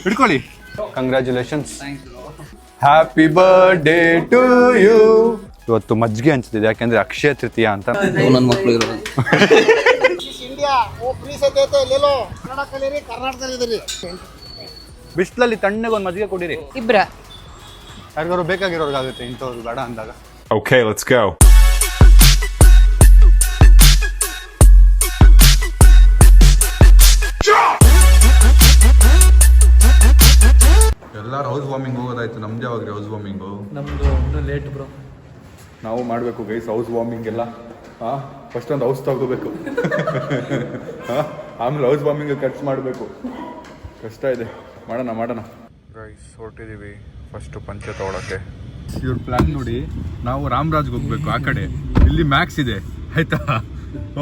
ಹಿಡ್ಕೊಳ್ಳಿ. Congratulations. Happy birthday to you. ಇವತ್ತು ಮಜ್ಜಿಗೆ ಹಂಚ್ತಿದೆ ಯಾಕೆಂದ್ರೆ ಅಕ್ಷಯ ತೃತೀಯ ಅಂತ. ನನ್ನ ಮಕ್ಕಳು ಇರೋದು ಬಿಸಿಲಲ್ಲಿ ತಣ್ಣಗೆ ಒಂದು ಮಜ್ಜಿಗೆ ಕೊಡಿರಿ. ಇಬ್ರ ಯಾರಿಗಾರು ಬೇಕಾಗಿರೋರ್ಗಾಗುತ್ತೆ ಇಂಥವ್ರು ಬೇಡ ಅಂದಾಗ. Okay, let's go. ಎಲ್ಲರೂ ಹೌಸ್ ವಾರ್ಮಿಂಗ್ ಹೋಗೋದಾಯ್ತು. ನಮ್ದು ಯಾವಾಗ್ರಿ ಹೌಸ್ ವಾರ್ಮಿಂಗು? ನಮ್ದು ಇನ್ನೂ ಲೇಟ್ ಬ್ರೋ. ನಾವು ಮಾಡಬೇಕು ಗೈಸ್ ಹೌಸ್ ವಾರ್ಮಿಂಗ್ ಎಲ್ಲ. ಫಸ್ಟ್ ಒಂದು ಹೌಸ್ ತಗೋಬೇಕು, ಆಮೇಲೆ ಹೌಸ್ ವಾರ್ಮಿಂಗ್ ಖರ್ಚು ಮಾಡಬೇಕು. ಕಷ್ಟ ಇದೆ, ಮಾಡೋಣ ಗೈಸ್. ಹೊರಟಿದ್ದೀವಿ ಫಸ್ಟು ಪಂಚೆ ತಗೊಳಕ್ಕೆ. ಇವ್ರ ಪ್ಲಾನ್ ನೋಡಿ, ನಾವು ರಾಮರಾಜ್ಗೆ ಹೋಗ್ಬೇಕು ಆ ಕಡೆ. ಇಲ್ಲಿ ಮ್ಯಾಕ್ಸ್ ಇದೆ ಆಯ್ತಾ.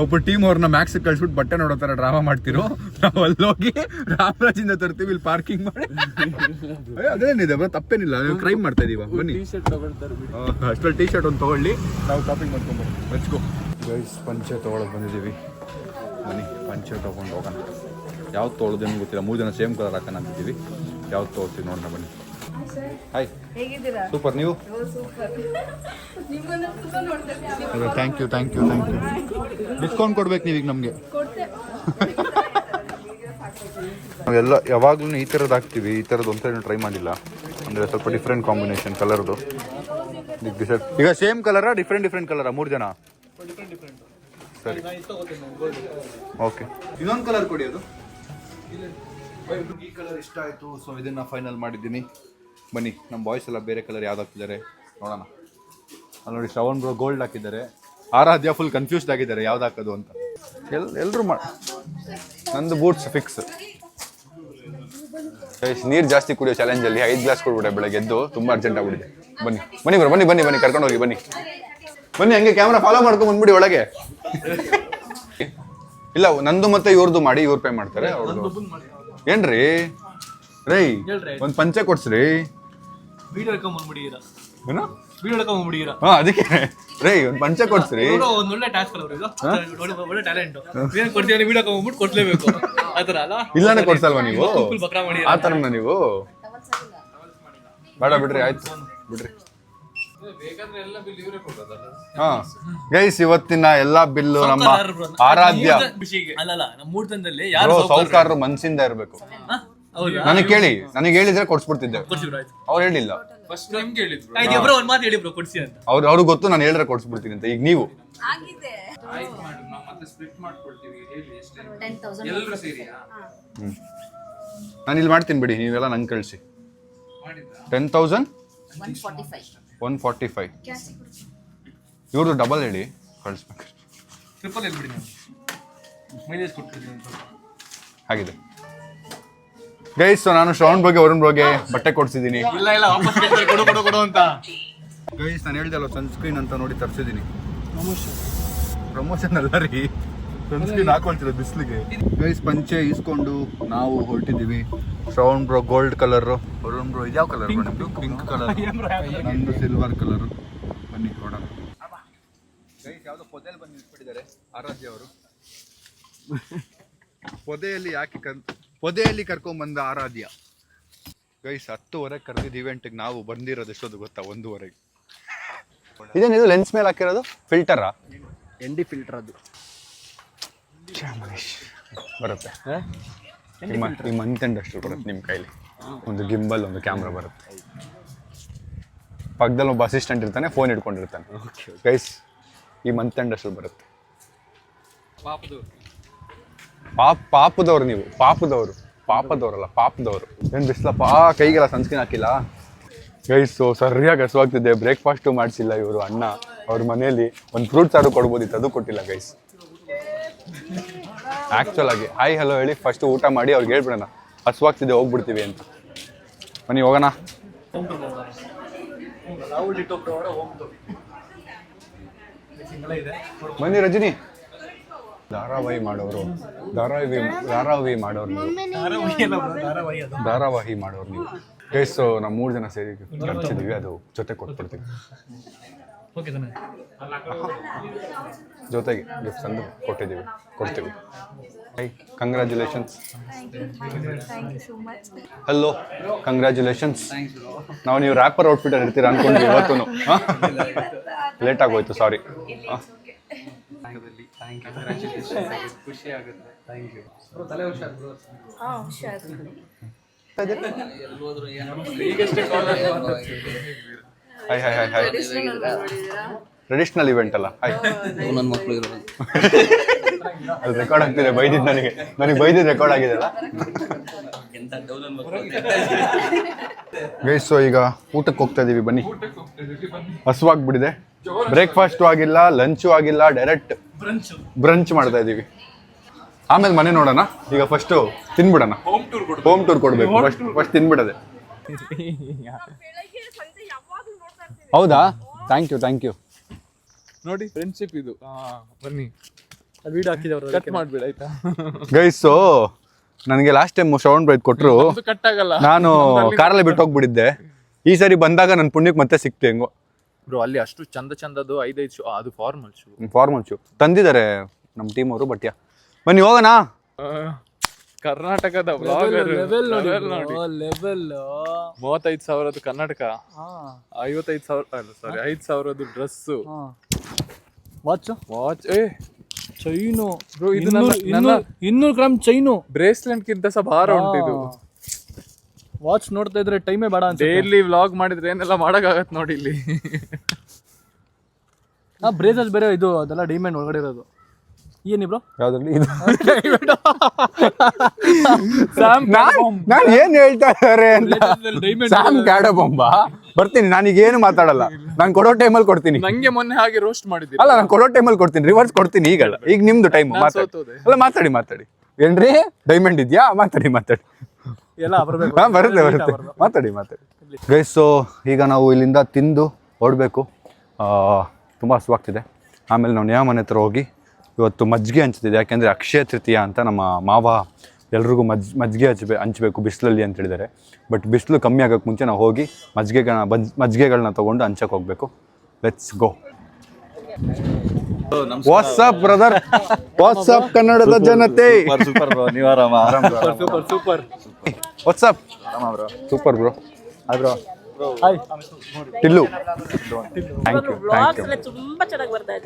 ಒಬ್ಬ ಟೀಮ್ ಅವ್ರನ್ನ ಮ್ಯಾಕ್ಸ್ ಕಳ್ಸ್ಬಿಟ್ಟು ಬಟ್ಟೆ ನೋಡೋ ಥರ ಡ್ರಾಮಾ ಮಾಡ್ತಿರೋ. ನಾವು ಅಲ್ಲೋಗಿ ರಾಮರಾಜಿಂದ ತರ್ತೀವಿ, ಇಲ್ಲಿ ಪಾರ್ಕಿಂಗ್ ಮಾಡಿ. ಅದೇನಿದೆ ಬರೋ ತಪ್ಪೇನಿಲ್ಲ, ಕ್ರೈಮ್ ಮಾಡ್ತಾ ಇದೀವ. ಬನ್ನಿ ಅಷ್ಟರಲ್ಲಿ ಟೀ ಶರ್ಟ್ ಒಂದು ತಗೊಳ್ಳಿ, ನಾವು ಶಾಪಿಂಗ್ ಮಾಡ್ಕೊಂಡ್ಬರ್ತೀವಿ. Let's go guys. ಪಂಚೆ ತೊಗೊಳಕ್ಕೆ ಬಂದಿದ್ದೀವಿ. ಬನ್ನಿ ಪಂಚೆ ತೊಗೊಂಡು ಹೋಗೋಣ. ಯಾವ್ದು ತೊಗೊಳೋದೇನು ಗೊತ್ತಿಲ್ಲ, 3 ಜನ ಸೇಮ್ ಕಲರ್ ಹಾಕೋಣ ಅಂತಿದ್ದೀವಿ. ಯಾವ್ದು ತೊಗೊಳ್ತೀವಿ ನೋಡೋಣ ಬನ್ನಿ. Hi, super. ನೀವು? Thank you. ಡಿಸ್ಕೌಂಟ್ ಕೊಡ್ಬೇಕು ನೀವೀಗ ನಮಗೆ. ನಾವೆಲ್ಲ ಯಾವಾಗ್ಲೂ ಈ ಥರದ್ದು ಹಾಕ್ತೀವಿ. ಈ ಥರದ್ದು ಒಂದ್ಸರಿ ಟ್ರೈ ಮಾಡಿಲ್ಲ, ಅಂದರೆ ಸ್ವಲ್ಪ ಡಿಫ್ರೆಂಟ್ ಕಾಂಬಿನೇಷನ್ ಕಲರ್ದು. ಈಗ ಸೇಮ್ ಕಲರಾ ಡಿಫ್ರೆಂಟ್ ಕಲರಾ? 3 ಜನ ಸರಿ, ಓಕೆ. ಇನ್ನೊಂದು ಕಲರ್ ಕೊಡಿ. ಅದು ಈ ಕಲರ್ ಇಷ್ಟ ಆಯಿತು, ಸೊ ಇದನ್ನು ಫೈನಲ್ ಮಾಡಿದ್ದೀನಿ. ಬನ್ನಿ, ನಮ್ಮ ಬಾಯ್ಸ್ ಎಲ್ಲ ಬೇರೆ ಕಲರ್ ಯಾವ್ದು ಹಾಕಿದ್ದಾರೆ ನೋಡೋಣ. ಅಲ್ಲಿ ನೋಡಿ, ಶ್ರವಣ್ ಬ್ರೋ ಗೋಲ್ಡ್ ಹಾಕಿದ್ದಾರೆ. ಆರಾಧ್ಯ ಫುಲ್ ಕನ್ಫ್ಯೂಸ್ಡ್ ಆಗಿದ್ದಾರೆ ಯಾವ್ದು ಹಾಕೋದು ಅಂತ. ಎಲ್ಲರೂ ನಂದು ಬೂಟ್ಸ್ ಫಿಕ್ಸ್. ನೀರು ಜಾಸ್ತಿ ಕುಡಿಯೋ ಚಾಲೆಂಜಲ್ಲಿ 5 ಗ್ಲಾಸ್ ಕೊಡ್ಬಿಟ್ಟೆ ಬೆಳಗ್ಗೆ ಎದ್ದು. ತುಂಬ ಅರ್ಜೆಂಟ್ ಆಗ್ಬಿಟ್ಟಿದೆ. ಬನ್ನಿ ಬ್ರೋ, ಬನ್ನಿ ಕರ್ಕೊಂಡು ಹೋಗಿ. ಬನ್ನಿ ಹಂಗೆ ಕ್ಯಾಮ್ರಾ ಫಾಲೋ ಮಾಡ್ಕೊಂಡು ಬಂದ್ಬಿಡಿ ಒಳಗೆ. ಇಲ್ಲ, ನಂದು ಮತ್ತೆ ಇವ್ರದ್ದು ಮಾಡಿ, ಇವ್ರು ಪೇ ಮಾಡ್ತಾರೆ. ಅವ್ರದ್ದು ಏನ್ರಿ ರೈ, ಒಂದು ಪಂಚೆ ಕೊಡ್ಸ್ರಿ. ಅದಕ್ಕೆ ರೈ ಒಂದು ಪಂಚೆ ಕೊಡ್ಸ್ರಿ. ಇಲ್ಲಾನೆ ಕೊಡ್ಸಲ್ವಾ ನೀವು? ಆ ಥರನ ನೀವು? ಬೇಡ ಬಿಡ್ರಿ, ಆಯ್ತು ಬಿಡ್ರಿ. ಗೈಸ್, ಇವತ್ತಿನ ಎಲ್ಲಾ ಬಿಲ್ಲು ನಮ್ಮ ಆರಾಧ್ಯ. ಸೌಕಾರರು ಮನ್ಸಿಂದ ಇರ್ಬೇಕು. ನನಗೆ ಹೇಳಿದ್ರೆ ಕೊಡ್ಸ್ಬಿಡ್ತಿದ್ದೆ. ಅವ್ರು ಹೇಳಿಲ್ಲ. ಅವ್ರು ಗೊತ್ತು, ನಾನು ಹೇಳಿದ್ರೆ ಕೊಡ್ಸ್ಬಿಡ್ತೀನಿ ಅಂತ. ಈಗ ನೀವು ನಾನು ಇಲ್ಲಿ ಮಾಡ್ತೀನಿ ಬಿಡಿ, ನೀವೆಲ್ಲ ನಂಗೆ ಕಳಿಸಿ. 10,145. ಇವ್ರದ್ದು ಡಬಲ್ ಹೇಳಿ ಕಳಿಸ್ಬೇಕು. ಹಾಗಿದೆ ಗೈಸ್. ನಾನು ಶ್ರವಣ್ ಬಗ್ಗೆ ವರುಣ್ ಬಗ್ಗೆ ಬಟ್ಟೆ ಕೊಡ್ಸಿದ್ದೀನಿ. ಗೈಸ್, ನಾನು ಹೇಳ್ದೆ ಅಲ್ಲ ಸನ್ಸ್ಕ್ರೀನ್ ಅಂತ ನೋಡಿ ತರಿಸಿದ್ದೀನಿ. ಪ್ರಮೋಷನ್ ಅಲ್ಲ ರೀ, ಸನ್ಸ್ಕ್ರೀನ್ ಹಾಕೊಳ್ತಿರೋ ಬಿಸಿಲಿಗೆ. ಗೈಸ್, ಪಂಚೆ ಇಸ್ಕೊಂಡು ನಾವು ಹೊರಟಿದ್ದೀವಿ. Shravan bro gold colour, Varun bro ಇದ್ಯಾವ ಕಲರ್? ಪಿಂಕ್ ಕಲರ್, ನಂದು ಸಿಲ್ವರ್ ಕಲರ್. ಬನ್ನಿ ನೋಡೋಣ. ಗೈಸ್, ಯಾವುದೋ ಪೊದೆಯಲ್ಲಿ ಬಂದು ನಿಂತ್ಬಿಟ್ಟಿದ್ದಾರೆ ಆರಾಧ್ಯ ಅವರು. ಪೊದೆಯಲ್ಲಿ ಕರ್ಕೊಂಡ್ಬಂದ ಆರಾಧ್ಯ. ಗೈಸ್, 10:00 ಕರೆದಿದ್ದು ಇವೆಂಟಿಗೆ. ನಾವು ಬಂದಿರೋದು ಎಷ್ಟೊಂದು ಗೊತ್ತಾ? 1:30. ಇದೇನಿದು ಲೆನ್ಸ್ ಮೇಲೆ ಹಾಕಿರೋದು? ಫಿಲ್ಟರಾ? ND filter. ಅದು ಬರುತ್ತೆ. ಈ ಮಂತ್ ಎಂಡ್ ಅಷ್ಟು ಬರುತ್ತೆ ನಿಮ್ಮ ಕೈಲಿ. ಒಂದು ಗಿಂಬಲ್, ಒಂದು ಕ್ಯಾಮ್ರಾ ಬರುತ್ತೆ. ಪಕ್ಕದಲ್ಲಿ ಒಬ್ಬ ಅಸಿಸ್ಟೆಂಟ್ ಇರ್ತಾನೆ, ಫೋನ್ ಇಟ್ಕೊಂಡಿರ್ತಾನೆ. ಗೈಸ್, ಈ ಮಂತ್ ಎಂಡ್ ಅಷ್ಟು ಬರುತ್ತೆ. ಪಾಪದವ್ರು ನೀವು. ಪಾಪದವ್ರಲ್ಲ, ಪಾಪದವರು. ಏನು ಬಿಸ್ಲಪ್ಪ, ಕೈಗೆಲ್ಲ ಸನ್ಸ್ಕ್ರೀನ್ ಹಾಕಿಲ್ಲ. ಗೈಸು ಸರಿಯಾಗಿ ಹಸುವಾಗ್ತಿದ್ದೆ. ಬ್ರೇಕ್ಫಾಸ್ಟು ಮಾಡಿಸಿಲ್ಲ ಇವರು ಅಣ್ಣ. ಅವ್ರ ಮನೇಲಿ ಒಂದು ಫ್ರೂಟ್ಸ್ ಆದ್ರೂ ಕೊಡ್ಬೋದಿತ್ತು, ಅದು ಕೊಟ್ಟಿಲ್ಲ ಗೈಸ್. ಆ್ಯಕ್ಚುಲ್ ಆಗಿ ಹಾಯ್ ಹಲೋ ಹೇಳಿ ಫಸ್ಟು ಊಟ ಮಾಡಿ ಅವ್ರಿಗೆ ಹೇಳ್ಬಿಡೋಣ ಹಸುವಾಗ್ತಿದೆ, ಹೋಗ್ಬಿಡ್ತೀವಿ ಅಂತ. ಬನ್ನಿ ಹೋಗೋಣ. ಬನ್ನಿ ರಜನಿ. ಧಾರಾವಾಹಿ ಮಾಡೋರು ನೀವು. ಗೈಸ್, ನಾವು 3 ಜನ ಸೇರಿ ಹಂಚಿದ್ದೀವಿ, ಅದು ಜೊತೆ ಕೊಟ್ಬಿಡ್ತೀವಿ. ಓಕೆ ತಾನೆ. ಜೊತೆಗೆ ಗಿಫ್ಟ್ಸ್ ಅಂದು ಕೊಡ್ತೀವಿ. High, congratulations. Thank you so much. Hello, congratulations. ನಾವು ನೀವು ರ್ಯಾಪರ್ ಔಟ್ಫಿಟಲ್ಲಿ ಇರ್ತೀರಾ ಅನ್ಕೊಂಡ್ವಿ ಇವತ್ತು. ಲೇಟ್ ಆಗೋಯ್ತು, ಸಾರಿ. ಖುಷಿ ಆಗುತ್ತೆ. Thank you bro. ತಲೆ ಹುಷಾರು ಬ್ರೋ. ಹೈ. ಟ್ರೆಡಿಷನಲ್ ಇವೆಂಟ್ ಅಲ್ಲ. ಹೈ, ನನ್ನ ಮಕ್ಕಳು ಇರೋದು. ಅದು ರೆಕಾರ್ಡ್ ಆಗ್ತಿದೆ. ನನಗೆ ಬೈದಿದ್ದು ರೆಕಾರ್ಡ್ ಆಗಿದೆ ಅಲ್ಲ. ಗೈಸ್, ಸೊ ಈಗ ಊಟಕ್ಕೆ ಹೋಗ್ತಾ ಇದೀವಿ, ಬನ್ನಿ. ಹಸುವಾಗ್ಬಿಟ್ಟಿದೆ. ಬ್ರೇಕ್ಫಾಸ್ಟು ಆಗಿಲ್ಲ, ಲಂಚು ಆಗಿಲ್ಲ, ಡೈರೆಕ್ಟ್ ಬ್ರಂಚ್ ಮಾಡ್ತಾ ಇದೀವಿ. ಆಮೇಲೆ ಮನೆ ನೋಡೋಣ. ಈಗ ಫಸ್ಟು ತಿನ್ಬಿಡೋಣ. ಹೋಮ್ ಟೂರ್ ಕೊಡಬೇಕು. ಫಸ್ಟ್ ತಿನ್ಬಿಡದೆ. ಹೌದಾ? Thank you. ನೋಡಿ, ಫ್ರೆಂಡ್ಶಿಪ್ ಇದು. ಬನ್ನಿ, ವಿಡಿಯೋ ಹಾಕಿದವ್ರು ಕಟ್ ಮಾಡ್ಬೇಡ ಆಯ್ತಾ. ಗೈಸು, ನನಗೆ ಲಾಸ್ಟ್ ಟೈಮ್ ಶ್ರವಣ್ ಬೈದ್ ಕೊಟ್ಟರು, ಕಟ್ ಆಗಲ್ಲ. ನಾನು ಕಾರಲ್ಲೇ ಬಿಟ್ಟು ಹೋಗ್ಬಿಟ್ಟಿದ್ದೆ. ಈ ಸರಿ ಬಂದಾಗ ನನ್ನ ಪುಣ್ಯಕ್ಕೆ ಮತ್ತೆ ಸಿಕ್ತೆ ಹೆಂಗೋ. ಬ್ರೋ, ಅಲ್ಲಿ ಅಷ್ಟು ಚಂದದು 5 ಶೂ. ಅದು ಫಾರ್ಮಲ್ ಶೂ ತಂದಿದ್ದಾರೆ ನಮ್ಮ ಟೀಮ್ ಅವರು. ಬಟ್ ಬನ್ನಿ ಹೋಗೋಣ. ಕರ್ನಾಟಕದ ಬ್ಲಾಗರ್ ಲೆವೆಲ್ ನೋಡಿ. 35,000 Karnataka, 5,000 dress, watch. Chain bro, ಇದು ನನ್ನ 200 ಗ್ರಾಮ್ ಚೈನು. ಬ್ರೇಸ್ಲೆಟ್ ಗಿಂತ ಸಹ ಭಾರ ಉಂಟಿದು. ವಾಚ್ ನೋಡ್ತಾ ಇದ್ರೆ ಟೈಮೇ ಬೇಡ ಅಂತ. ಡೈಲಿ ವ್ಲಾಗ್ ಮಾಡಿದ್ರೆ ಏನೆಲ್ಲ ಮಾಡಕ್ಕಾಗತ್ ನೋಡಿ ಇಲ್ಲಿ. ಬ್ರೇಸಸ್ ಬೇರೆ ಇದು, ಅದೆಲ್ಲ ಡೈಮಂಡ್ ಒಳಗಡೆ ಇರೋದು. ಏನಿ ಬ್ರೋ? ಯಾವ್ದ್ರಲ್ಲಿ ಇದು? ನಾನು ಏನ್ ಹೇಳ್ತಾ ಇದ್ದಾರೆ ಅಂತ. ಸ್ಯಾಮ್ ಕ್ಯಾಡಬೊಂಬ. ಬರ್ತೀನಿ, ನಾನೀಗೇನು ಮಾತಾಡಲ್ಲ. ನಾನು ಕೊಡೋ ಟೈಮಲ್ಲಿ ಕೊಡ್ತೀನಿ. ನಂಗೆ ಮೊನ್ನೆ ಹಾಗೆ ರೋಸ್ಟ್ ಮಾಡಿದ್ದೀನಿ. ಅಲ್ಲ, ನಾನು ಕೊಡೋ ಟೈಮಲ್ಲಿ ಕೊಡ್ತೀನಿ, ರಿವರ್ಸ್ ಕೊಡ್ತೀನಿ. ಈಗಲ್ಲ, ಈಗ ನಿಮ್ದು ಟೈಮ್. ಮಾತಾಡಿ. ಏನ್ರಿ ಡೈಮಂಡ್ ಇದೆಯಾ? ಮಾತಾಡಿ. ಎಲ್ಲ ಬರಬೇಕು. ಬರುತ್ತೆ. ಮಾತಾಡಿ. ಗೈಸ್, ಸೊ ಈಗ ನಾವು ಇಲ್ಲಿಂದ ತಿಂದು ಹೊರಡಬೇಕು. ತುಂಬ ಹಸುವಾಗ್ತಿದೆ. ಆಮೇಲೆ ನಾವು ನ್ಯಾ ಮನೆ ಹತ್ರ ಹೋಗಿ ಇವತ್ತು ಮಜ್ಜಿಗೆ ಹಂಚ್ತಿದ್ದೆ. ಯಾಕೆಂದರೆ ಅಕ್ಷಯ ತೃತೀಯ ಅಂತ ನಮ್ಮ ಮಾವ ಎಲ್ರಿಗೂ ಮಜ್ಜಿಗೆ ಹಂಚಬೇಕು ಬಿಸಿಲಲ್ಲಿ ಅಂತ ಹೇಳಿದ್ದಾರೆ. ಬಟ್ ಬಿಸಿಲು ಕಮ್ಮಿ ಆಗೋಕ್ಕೆ ಮುಂಚೆ ನಾವು ಹೋಗಿ ಮಜ್ಜಿಗೆಗಳನ್ನ ತೊಗೊಂಡು ಹಂಚಕ್ಕೆ ಹೋಗಬೇಕು. Let's go. What's up brother, what's up ಕನ್ನಡದ ಜನತೆ. ಸೂಪರ್ ಬ್ರೋ, ನೀವು ಆರಾಮ? Super. What's up super bro. Bro, hi Tillu.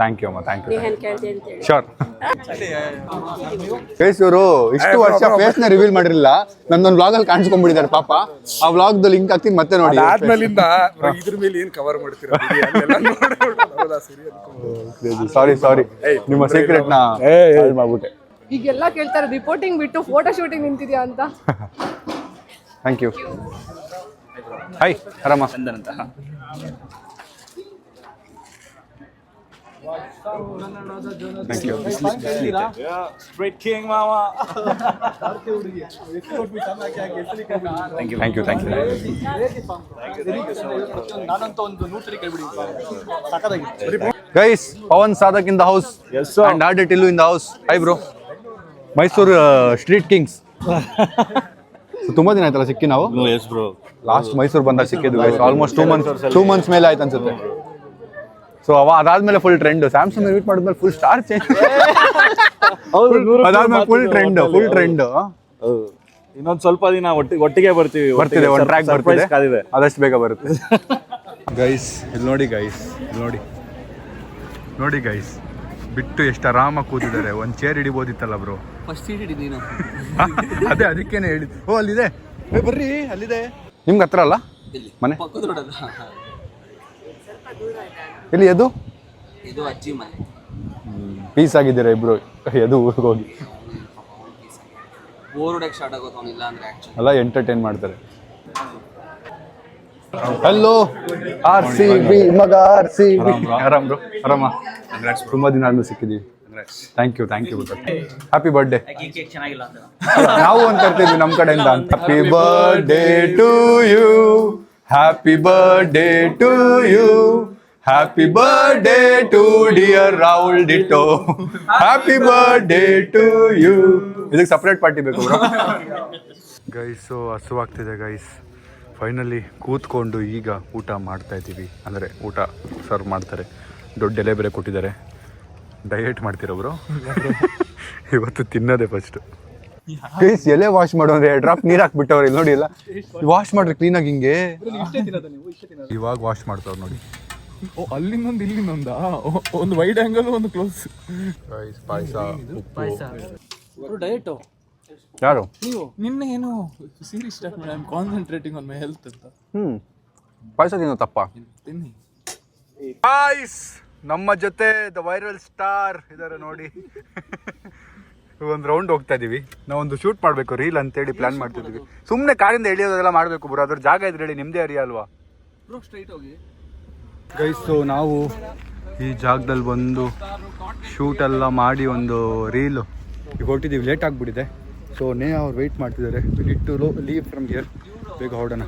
Thank you ಅಮ್ಮ. ಶೋರ್. ಫೇಸ್ ಇವರು ಇಷ್ಟು ವರ್ಷ ಫೇಸ್ನ ರಿವೀಲ್ ಮಾಡಿರಲಿಲ್ಲ. ನಂದೊಂದು ವ್ಲಾಗಲ್ಲಿ ಕಾಣಿಸ್ಕೊಂಡ್ಬಿಟ್ಟಿದ್ದಾರೆ ಪಾಪ. ಆ ವ್ಲಾಗ್ದು ಲಿಂಕ್ ಹಾಕ್ತೀನಿ, ಮತ್ತೆ ನೋಡಿ. ಆದ್ಮೇಲಿಂದ ಇದ್ರ ಮೇಲೆ ಏನ್ ಕವರ್ ಮಾಡ್ತೀರಾ? ಸಾರಿ, ನಿಮ್ಮ ಸೀಕ್ರೆಟ್ ನ ಮಾಡ್ಬಿಟ್ಟೆ. ಈಗೆಲ್ಲ ಕೇಳ್ತಾರೆ ರಿಪೋರ್ಟಿಂಗ್ ಬಿಟ್ಟು ಫೋಟೋ ಶೂಟಿಂಗ್ ನಿಂತಿದ್ಯಾ ಅಂತ. Thank you. ಹಾಯ್, ಆರಾಮ? ಚಂದನ್ ಅಂತ. Thank you. Guys, Pavan Sadhak in the house and R D Tillu in the house. Hi bro. Mysuru street kings. ತುಂಬಾ ದಿನ ಆಯ್ತಲ್ಲ ಸಿಕ್ಕಿ ನಾವು. ಲಾಸ್ಟ್ ಮೈಸೂರು ಬಂದಾಗ ಸಿಕ್ಕಿದ್ವಿ. ಆಲ್ಮೋಸ್ಟ್ 2 months ಮೇಲೆ ಆಯ್ತು ಅನ್ಸುತ್ತೆ. ಸೊ ಅದಾದ್ಮೇಲೆ ಫುಲ್ ಟ್ರೆಂಡ್. ಸ್ಯಾಮ್ಸಂಗ್ ಮೀಟ್ ಮಾಡಿದ್ಮೇಲೆ ಫುಲ್ ಸ್ಟಾರ್ ಚೇಂಜ್. ಅದಾದ್ಮೇಲೆ ಫುಲ್ ಟ್ರೆಂಡ್. ಇನ್ನೊಂದು ಸ್ವಲ್ಪ ದಿನ ಒಟ್ಟಿಗೆ ಬರ್ತೀವಿ. ಒಂದು ಟ್ರ್ಯಾಕ್ ಬರ್ತಿದೆ, ಆದಷ್ಟು ಬೇಗ ಬರುತ್ತೆ. ಗೈಸ್, ಇಲ್ಲಿ ನೋಡಿ ಗೈಸ್, ಬಿಟ್ಟು ಎಷ್ಟು ಆರಾಮಾಗಿ ಕೂತಿದ್ದಾರೆ. ಒಂದು ಚೇರ್ ಹಿಡಿಬೋದಿತ್ತಲ್ಲ ಬ್ರೋ. ಫಸ್ಟ್ ಸೀಟ್ ಹಿಡಿ ನೀನು. ಅದೇ ಅದಕ್ಕೇನೆ ಹೇಳಿದ್ದು. ಓ, ಅಲ್ಲಿದೆ, ಬರ್ರಿ, ಅಲ್ಲಿದೆ. ನಿಮ್ಗೆ ಹತ್ರ ಅಲ್ಲ ಮನೆ? ಪಕ್ಕದ ರೋಡ್ ಅದು. ಎಲ್ಲಿ ಅದು? ಇದು ಅಜ್ಜಿ ಮನೆ. ಪೀಸ್ ಆಗಿದ್ದೀರಾ ಇಬ್ರು ಅದು ಊರಿಗೆ ಹೋಗಿ. ಬೋರ್ ಹೊಡಕ್ಕೆ ಸ್ಟಾರ್ಟ್ ಆಗೋದು ಅವನಿಲ್ಲ ಅಂದ್ರೆ ಆಕ್ಚುಲಿ. ಅಲ್ಲ, ಎಂಟರ್ಟೈನ್ ಮಾಡ್ತಾರೆ. ಹಲೋ RCB ಮಗ, RCB. ಆರಾಮ್ ಬ್ರೋ? ಆರಾಮ. ತುಂಬಾ ದಿನ ಆದ್ಮೇಲೆ ಸಿಕ್ಕಿದೀವಿ. Thank you happy birthday. ನಾವು ಅಂತ ಕರ್ತಿದ್ವಿ ನಮ್ಮ ಕಡೆಯಿಂದ. Happy birthday to you, happy birthday to you, happy birthday to dear Rahul ditto, happy birthday to you. ಇದಕ್ಕೆ ಸಪ್ರೇಟ್ ಪಾರ್ಟಿ ಬೇಕು ಗೈಸು. ಹಸುವಾಗ್ತಿದೆ ಗೈಸ್. ಫೈನಲಿ ಕೂತ್ಕೊಂಡು ಈಗ ಊಟ ಮಾಡ್ತಾ ಇದ್ದೀವಿ. ಅಂದರೆ ಊಟ ಸರ್ವ್ ಮಾಡ್ತಾರೆ. ದೊಡ್ಡ ಎಲೆ ಬೇರೆ ಕೊಟ್ಟಿದ್ದಾರೆ. ಡಯಟ್ ಮಾಡ್ತಿರೋಬ್ರು ಇವತ್ತು ತಿನ್ನೋದೇ ಫಸ್ಟ್. ಗೈಸ್ ಎಲೆ ವಾಶ್ ಮಾಡೋ ಅಂದ್ರೆ ಡ್ರಾಪ್ ನೀರು ಹಾಕ್ಬಿಟ್ಟವ್ರು ಇಲ್ಲಿ ನೋಡಿ. ಎಲ್ಲ ವಾಶ್ ಮಾಡ್ರಿ ಕ್ಲೀನಾಗಿ ಹಿಂಗೆ. ಇವಾಗ ವಾಶ್ ಮಾಡ್ತಾವ್ರು ನೋಡಿ. ಓ ಅಲ್ಲಿಂದೊಂದು ಇಲ್ಲಿಂದೊಂದಾ? ಒಂದು ವೈಡ್ ಆಂಗಲ್ ಒಂದು ಕ್ಲೋಸ್. ಪಾಯಸ ಡಯಟು ಯಾರು ನೀವು ನಿನ್ನೆ ಏನು ಸೀರೀಸ್ ಸ್ಟಾರ್ಟ್ ಮಾಡಿ I am concentrating on my health ಅಂತ. ಪಾಯಸ ತಿನ್ನೋ ತಪ್ಪ. ತಿನ್ನಿ. ಪಾಯ್ಸ್ ನಮ್ಮ ಜೊತೆ ದ ವೈರಲ್ ಸ್ಟಾರ್ ಇದಾರೆ ನೋಡಿ. ಒಂದು ರೌಂಡ್ ಹೋಗ್ತಾ ಇದೀವಿ. ನಾವೊಂದು ಶೂಟ್ ಮಾಡಬೇಕು ರೀಲ್ ಅಂತೇಳಿ ಪ್ಲಾನ್ ಮಾಡ್ತಿದ್ವಿ. ಸುಮ್ಮನೆ ಕಾರಿಂದ ಎಳಿಯೋದೆಲ್ಲ ಮಾಡಬೇಕು ಬ್ರೋ. ಅದ್ರ ಜಾಗ ಇದ್ರೆ ಹೇಳಿ, ನಿಮ್ಮದೇ ಏರಿಯಾ ಅಲ್ವಾ ಸ್ಟ್ರೈಟ್ ಹೋಗಿ. ಗೈಸು ನಾವು ಈ ಜಾಗದಲ್ಲಿ ಬಂದು ಶೂಟ್ ಎಲ್ಲ ಮಾಡಿ ಒಂದು ರೀಲು ಈಗ ಹೊರಟಿದ್ದೀವಿ. ಲೇಟ್ ಆಗಿಬಿಟ್ಟಿದೆ. ಸೊ ಅವ್ರು ವೆಯ್ಟ್ ಮಾಡ್ತಿದ್ದಾರೆ. We need to leave from here. ಬೇಗ ಹೊರಡೋಣ.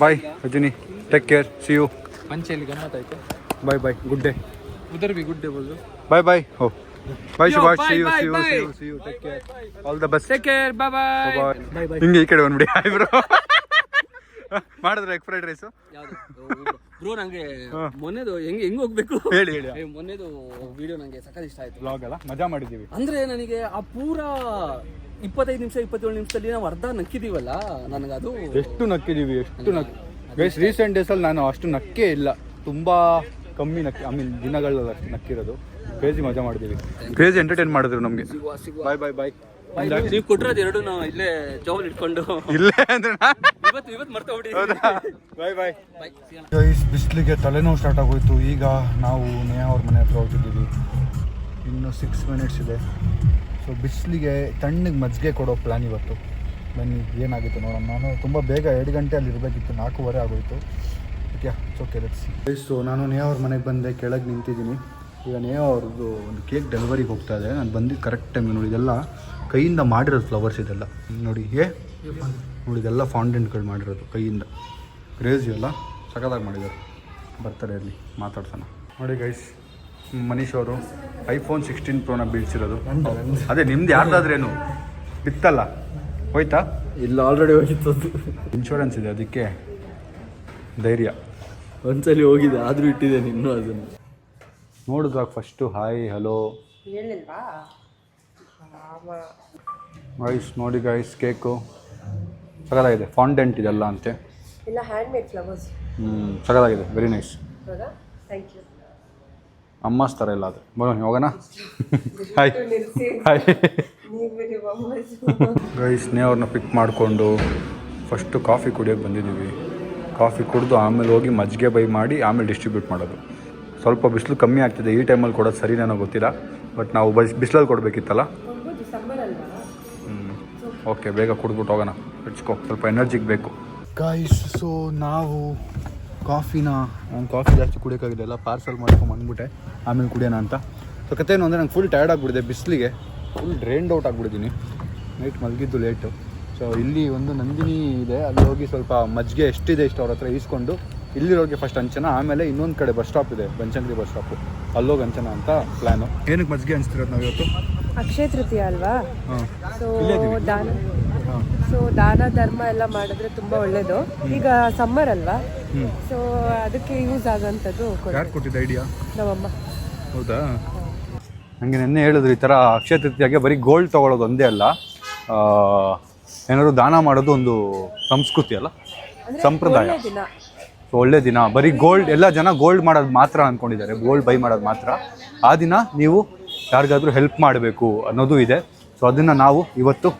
Bye Rajani, take care, see you. ಮಂಚೆಯಲ್ಲಿ ಗಮ್ಮತ್ತಾಯ್ತು. Bye bye, good day. ಉದರ್ ಬಿ ಗುಡ್ ಡೇ ಬೋಲು. Bye bye. ಹೋ bye Subhash, see you see you see you see you. Take care, all the best. Take care, bye bye. ಹಿಂಗೆ ಈ ಕಡೆ ಬಂದ್ಬಿಡಿ. Hi bro. ಮಾಡಿದ್ರೆ ಎಗ್ ಫ್ರೈಡ್ ರೈಸು ಬ್ರೋ ನಂಗೆ ಮೊನ್ನೆದು ಹೆಂಗ್ ಹೋಗ್ಬೇಕು ಹೇಳಿ. ಮೊನ್ನೆದು ವಿಡಿಯೋ ನಂಗೆ ಸಖತ್ ಇಷ್ಟ ಆಯ್ತು. ವ್ಲಾಗ್ ಅಲ್ಲ, ಮಜಾ ಮಾಡಿದ್ದೀವಿ. ಅಂದ್ರೆ ನನಗೆ ಆ ಪೂರಾ 25 ನಿಮಿಷ 27 ನಿಮಿಷದಲ್ಲಿ ನಾವು ಅರ್ಧ ನಕ್ಕಿದೀವಲ್ಲ, ನನಗೆ ಅದು ಎಷ್ಟು ನಕ್ಕಿದೀವಿ, ಎಷ್ಟು ಗೈಸ್. ರೀಸೆಂಟ್ ಡೇಸಲ್ಲಿ ನಾನು ಅಷ್ಟು ನಕ್ಕೇ ಇಲ್ಲ. ತುಂಬಾ ಕಮ್ಮಿ ನಕ್ಕಿ, ಐ ಮೀನ್ ದಿನಗಳಲ್ಲಿ ಅಷ್ಟು ನಕ್ಕಿರೋದು. ಕ್ರೇಜಿ ಮಜಾ ಮಾಡಿದ್ದೀವಿ. ಕ್ರೇಜಿ ಎಂಟರ್ಟೈನ್ ಮಾಡಿದ್ರು ನಮಗೆ. ಬಾಯ್ ಬಾಯ್ ಬಾಯ್. ನೀವು ಕೊಟ್ಟಿರೋದು ಎರಡು ನಾವು ಇಲ್ಲೇ ಜೋಲ್ ಇಟ್ಕೊಂಡು ಇಲ್ಲೇ ಅಂದ್ರೆ ಇವತ್ತು ಮರ್ತೋಗ್ಬಿಡಿ. ಬಾಯ್ ಬಾಯ್. ಗೈಸ್ ಬಿಸಿಲಿಗೆ ತಲೆನೋವು ಸ್ಟಾರ್ಟ್ ಆಗೋಯ್ತು. ಈಗ ನಾವು ನೇಹಾ ಅವ್ರ ಮನೆ ಹತ್ರ ಹೋಗ್ತಿದ್ದೀವಿ. ಇನ್ನು 6 ಮಿನಿಟ್ಸ್ ಇದೆ. ಸೊ ಬಿಸಿಲಿಗೆ ತಣ್ಣಗೆ ಮಜ್ಜಿಗೆ ಕೊಡೋ ಪ್ಲ್ಯಾನ್ ಇವತ್ತು. ಬನ್ನಿ ಏನಾಗಿತ್ತು ನೋಡೋಣ. ನಾನು ತುಂಬ ಬೇಗ 2 ಗಂಟೆ ಅಲ್ಲಿ ಇರಬೇಕಿತ್ತು, 4:15 ಆಗೋಯ್ತು. Okay okay let's. ಸೊ ನಾನು ನೇಹಾ ಅವ್ರ ಮನೆಗೆ ಬಂದೆ, ಕೆಳಗೆ ನಿಂತಿದ್ದೀನಿ. ಈಗ ನೇಹಾ ಅವ್ರದ್ದು ಒಂದು ಕೇಕ್ ಡೆಲಿವರಿಗೆ ಹೋಗ್ತಾ ಇದೆ. ನಾನು ಬಂದಿದ್ದು ಕರೆಕ್ಟ್ ಟೈಮ್ಗೆ ನೋಡಿ. ಇದೆಲ್ಲ ಕೈಯಿಂದ ಮಾಡಿರೋದು ಫ್ಲವರ್ಸ್ ಇದೆಲ್ಲ ನೋಡಿ. ನೋಡಿ ಇದೆಲ್ಲ ಫಾಂಡೆಂಟ್ಗಳು ಮಾಡಿರೋದು ಕೈಯಿಂದ. ಕ್ರೇಜಿ ಅಲ್ಲ, ಸಖತ್ತಾಗಿ ಮಾಡಿದ್ದಾರೆ. ಬರ್ತಾರೆ ಇರಲಿ, ಮಾತಾಡ್ಸೋಣ. ನೋಡಿ ಗೈಸ್, ಮನೀಶ್ ಅವರು iPhone 16 Proನ ಬೀಳ್ಸಿರೋದು. ಅದೇ ನಿಮ್ದು ಯಾರ್ದಾದ್ರೇನು ಬಿತ್ತಲ್ಲ, ಹೋಯ್ತಾ? ಇಲ್ಲ, ಆಲ್ರೆಡಿ ಹೋಗಿತ್ತು. ಇನ್ಶೂರೆನ್ಸ್ ಇದೆ, ಅದಕ್ಕೆ ಧೈರ್ಯ. ಒಂದ್ಸಲಿ ಹೋಗಿದೆ, ಆದರೂ ಇಟ್ಟಿದ್ದೇನೆ ಇನ್ನೂ ಅದನ್ನು. ನೋಡಿದ್ವಾಗ ಫಸ್ಟು ಹಾಯ್ ಹಲೋ ಗೈಸ್. ನೋಡಿ ಗೈಸ್, ಕೇಕು ಸಖತ್ತಾಗಿದೆ. ಫಾಂಡೆಂಟ್ ಇದೆಲ್ಲ ಅಂತೆ. ಇಲ್ಲ ಹ್ಯಾಂಡ್ ಮೇಡ್ ಫ್ಲವರ್ಸ್. ಸಖತ್ತಾಗಿದೆ, ವೆರಿ ನೈಸ್. ಹೌದಾ? Thank you. ಅಮ್ಮಸ್ ಥರ ಇಲ್ಲ ಅದು. ಬನ್ನಿ ಹೋಗೋಣ. Hi hi guys. ಅವ್ರನ್ನ ಪಿಕ್ ಮಾಡಿಕೊಂಡು ಫಸ್ಟು ಕಾಫಿ ಕುಡಿಯೋಕ್ಕೆ ಬಂದಿದ್ದೀವಿ. ಕಾಫಿ ಕುಡಿದು ಆಮೇಲೆ ಹೋಗಿ ಮಜ್ಜಿಗೆ ಬೈ ಮಾಡಿ ಆಮೇಲೆ ಡಿಸ್ಟ್ರಿಬ್ಯೂಟ್ ಮಾಡೋದು. ಸ್ವಲ್ಪ ಬಿಸಿಲು ಕಮ್ಮಿ ಆಗ್ತಿದೆ ಈ ಟೈಮಲ್ಲಿ ಕೊಡೋದು ಸರಿನೇನೋ ಗೊತ್ತಿಲ್ಲ, ಬಟ್ ನಾವು ಬಿಸಿಲಲ್ಲಿ ಕೊಡಬೇಕಿತ್ತಲ್ಲ. ಓಕೆ, ಬೇಗ ಕುಡಿದ್ಬಿಟ್ಟು ಹೋಗೋಣ. ಇಟ್ಸ್ಕೋ, ಸ್ವಲ್ಪ ಎನರ್ಜಿಗೆ ಬೇಕು ಗಾಯ್ಸ್. ಸೊ ನಾವು ನಾನು ಕಾಫಿ ಜಾಸ್ತಿ ಕುಡಿಯೋಕ್ಕಾಗಿದೆ, ಎಲ್ಲ ಪಾರ್ಸಲ್ ಮಾಡ್ಕೊಂಡು ಬಂದ್ಬಿಟ್ಟೆ, ಆಮೇಲೆ ಕುಡಿಯೋಣ ಅಂತ. ಸೊ ಕತೆ ಏನು ಅಂದರೆ ನಂಗೆ ಫುಲ್ ಟಯರ್ಡ್ ಆಗಿಬಿಟ್ಟಿದೆ ಬಿಸಿಲಿಗೆ. ಫುಲ್ ಡ್ರೈನ್ಡ್ ಔಟ್ ಆಗಿಬಿಟ್ಟಿದ್ದೀನಿ. ನೈಟ್ ಮಲಗಿದ್ದು ಲೇಟು. ಸೊ ಇಲ್ಲಿ ಒಂದು ನಂದಿನಿ ಇದೆ, ಅಲ್ಲಿ ಹೋಗಿ ಸ್ವಲ್ಪ ಮಜ್ಜಿಗೆ ಎಷ್ಟಿದೆ ಇಷ್ಟು ಅವ್ರ ಹತ್ರ ಈಸ್ಕೊಂಡು ಇಲ್ಲಿರೋರಿಗೆ ಫಸ್ಟ್ ಹಂಚನ, ಆಮೇಲೆ ಇನ್ನೊಂದು ಕಡೆ ಬಸ್ ಸ್ಟಾಪ್ ಇದೆ, ಬನಶಂಕರಿ ಬಸ್ ಸ್ಟಾಪು, ಅಲ್ಲೋಗಿ ಹಂಚನ ಅಂತ ಪ್ಲ್ಯಾನು. ಏನಕ್ಕೆ ಮಜ್ಜಿಗೆ ಹಂಚ್ತಿರೋದು ನಾವು ಇವತ್ತು? ಅಕ್ಷಯ ತೃತೀಯ ಅಲ್ವಾ? ಸೊ ದಾನ ಧರ್ಮ ಎಲ್ಲ ಮಾಡಿದ್ರೆ ತುಂಬ ಒಳ್ಳೇದು. ಈಗ ಸಮ್ಮರ್ ಅಲ್ವಾ, ಸೊ ಅದಕ್ಕೆ ಯೂಸ್ ಆಗೋಂಥದ್ದು. ಯಾರು ಕೊಟ್ಟಿದ್ದ ಐಡಿಯಾ? ನಮ್ಮಮ್ಮ. ಹೌದಾ? ನನಗೆ ನೆನ್ನೆ ಹೇಳಿದ್ರು ಈ ಥರ ಅಕ್ಷಯ ತೃತೀಯಾಗೆ ಬರೀ ಗೋಲ್ಡ್ ತೊಗೊಳೋದು ಒಂದೇ ಅಲ್ಲ, ಏನಾದ್ರು ದಾನ ಮಾಡೋದು ಒಂದು ಸಂಸ್ಕೃತಿ ಅಲ್ಲ, ಸಂಪ್ರದಾಯ. ಸೊ ಒಳ್ಳೆ ದಿನ. ಬರೀ ಗೋಲ್ಡ್, ಎಲ್ಲ ಜನ ಗೋಲ್ಡ್ ಮಾಡೋದು ಮಾತ್ರ ಅಂದ್ಕೊಂಡಿದ್ದಾರೆ, ಗೋಲ್ಡ್ ಬೈ ಮಾಡೋದು ಮಾತ್ರ. ಆ ದಿನ ನೀವು ಯಾರಿಗಾದ್ರೂ ಹೆಲ್ಪ್ ಮಾಡಬೇಕು ಅನ್ನೋದು ಇದೆ. ಸೊ ಅದನ್ನು ನಾವು ಇವತ್ತು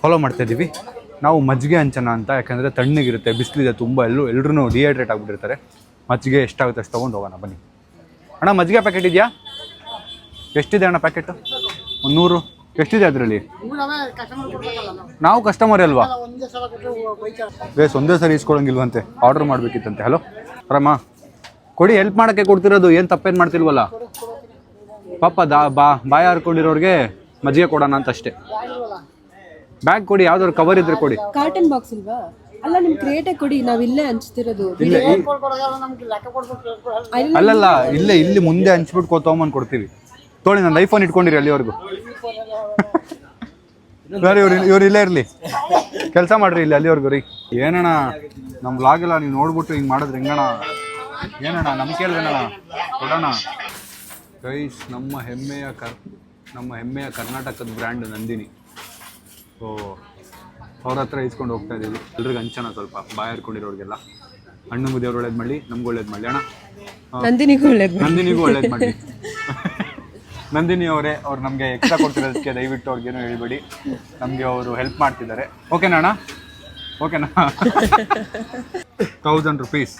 ಫಾಲೋ ಮಾಡ್ತಾಯಿದ್ದೀವಿ. ನಾವು ಮಜ್ಜಿಗೆ ಹಂಚನ ಅಂತ, ಯಾಕಂದರೆ ತಣ್ಣಗಿರುತ್ತೆ, ಬಿಸಿಲಿದೆ ತುಂಬ, ಎಲ್ಲರೂ ಡಿಹೈಡ್ರೇಟ್ ಆಗಿಬಿಟ್ಟಿರ್ತಾರೆ. ಮಜ್ಜಿಗೆ ಎಷ್ಟಾಗುತ್ತೆ ಅಷ್ಟು ತೊಗೊಂಡು ಹೋಗೋಣ ಬನ್ನಿ. ಅಣ್ಣ ಮಜ್ಜಿಗೆ ಪ್ಯಾಕೆಟ್ ಇದೆಯಾ? ಎಷ್ಟಿದೆ ಅಣ್ಣ ಪ್ಯಾಕೆಟು? 100. ಎಷ್ಟಿದೆ ಅದರಲ್ಲಿ? ನಾವು ಕಸ್ಟಮರ್ ಅಲ್ವಾ ಬೇಸ್, ಒಂದೇ ಸರಿ ಇಸ್ಕೊಳಂಗಿಲ್ವಂತೆ, ಆರ್ಡರ್ ಮಾಡಬೇಕಿತ್ತಂತೆ. ಹಲೋ ರಮ್ಮ, ಕೊಡಿ, ಹೆಲ್ಪ್ ಮಾಡೋಕ್ಕೆ ಕೊಡ್ತಿರೋದು, ಏನು ತಪ್ಪೇನು ಮಾಡ್ತಿಲ್ವಲ್ಲ ಪಾಪ. ಬಾಯ ಹಾರ್ಕೊಂಡಿರೋರಿಗೆ ಮಜ್ಜಿಗೆ ಕೊಡೋಣ ಅಂತ ಅಷ್ಟೇ. ಬ್ಯಾಗ್ ಕೊಡಿ, ಯಾವ್ದಾದ್ರು ಕವರ್ ಇದ್ರೆ ಕೊಡಿ. ಕಾರ್ಟನ್ ಬಾಕ್ಸ್ ಇಲ್ವಾ? ಅಲ್ಲ, ನಿಮ್ ಕ್ರಿಯೇಟೇ ಕೊಡಿ, ನಾವ್ ಇಲ್ಲೇ ಹಂಚ್ತಿರೋದು. ಅಲ್ಲಲ್ಲ, ಇಲ್ಲಿ ಮುಂದೆ ಹಂಚ್ಬಿಟ್ಟು ತೊಗೊಂಬಂದು ಕೊಡ್ತೀವಿ. ತೊಗೊಳ್ಳಿ, ನನ್ನ ಐಫೋನ್ ಇಟ್ಕೊಂಡಿರಿ ಅಲ್ಲಿವರೆಗೂ. ಇವ್ರು ಇಲ್ಲೇ ಇರಲಿ, ಕೆಲಸ ಮಾಡ್ರಿ ಇಲ್ಲಿ ಅಲ್ಲಿವರೆಗೂ ರೀ. ಏನಣ್ಣ ನಮ್ಮ ವ್ಲಾಗ್ ಎಲ್ಲ ನೀವು ನೋಡ್ಬಿಟ್ಟು ಹಿಂಗೆ ಮಾಡಿದ್ರೆ ಹೆಂಗಣ್ಣ? ಏನಣ್ಣ ನಮ್ಗೆ ಕೇಳಿದ್ರಣ್ಣ ಕೊಡೋಣ. ಗೈಸ್ ನಮ್ಮ ಹೆಮ್ಮೆಯ ಕರ್ನಾಟಕದ ಬ್ರ್ಯಾಂಡ್ ನಂದಿನಿ. ಸೊ ಅವ್ರ ಹತ್ರ ಇಸ್ಕೊಂಡು ಹೋಗ್ತಾ ಇದ್ದೀವಿ. ಎಲ್ರಿಗೂ ಹಂಚೋಣ ಸ್ವಲ್ಪ ಬಾಯಾರ್ಕೊಂಡಿರೋರಿಗೆಲ್ಲ. ಹಣ್ಣು ಮುದಿಯವ್ರು ಒಳ್ಳೇದು ಮಾಡಲಿ, ನಮ್ಗೆ ಒಳ್ಳೇದು ಮಾಡಲಿ ಅಣ್ಣ. ನಂದಿನಿಗೂ ಒಳ್ಳೇದು. ನಂದಿನಿಗೂ ಒಳ್ಳೇದು ಮಾಡಲಿ. ನಂದಿನಿ ಅವರೇ, ಅವ್ರು ನಮಗೆ ಎಕ್ಸ್ಟ್ರಾ ಕೊಡ್ತಿರೋದಕ್ಕೆ ದಯವಿಟ್ಟು ಅವ್ರಿಗೇನು ಹೇಳ್ಬೇಡಿ. ನಮಗೆ ಅವರು ಹೆಲ್ಪ್ ಮಾಡ್ತಿದ್ದಾರೆ. ಓಕೆನಾ ಅಣ್ಣ? ಓಕೆನಾ? 1000 rupees.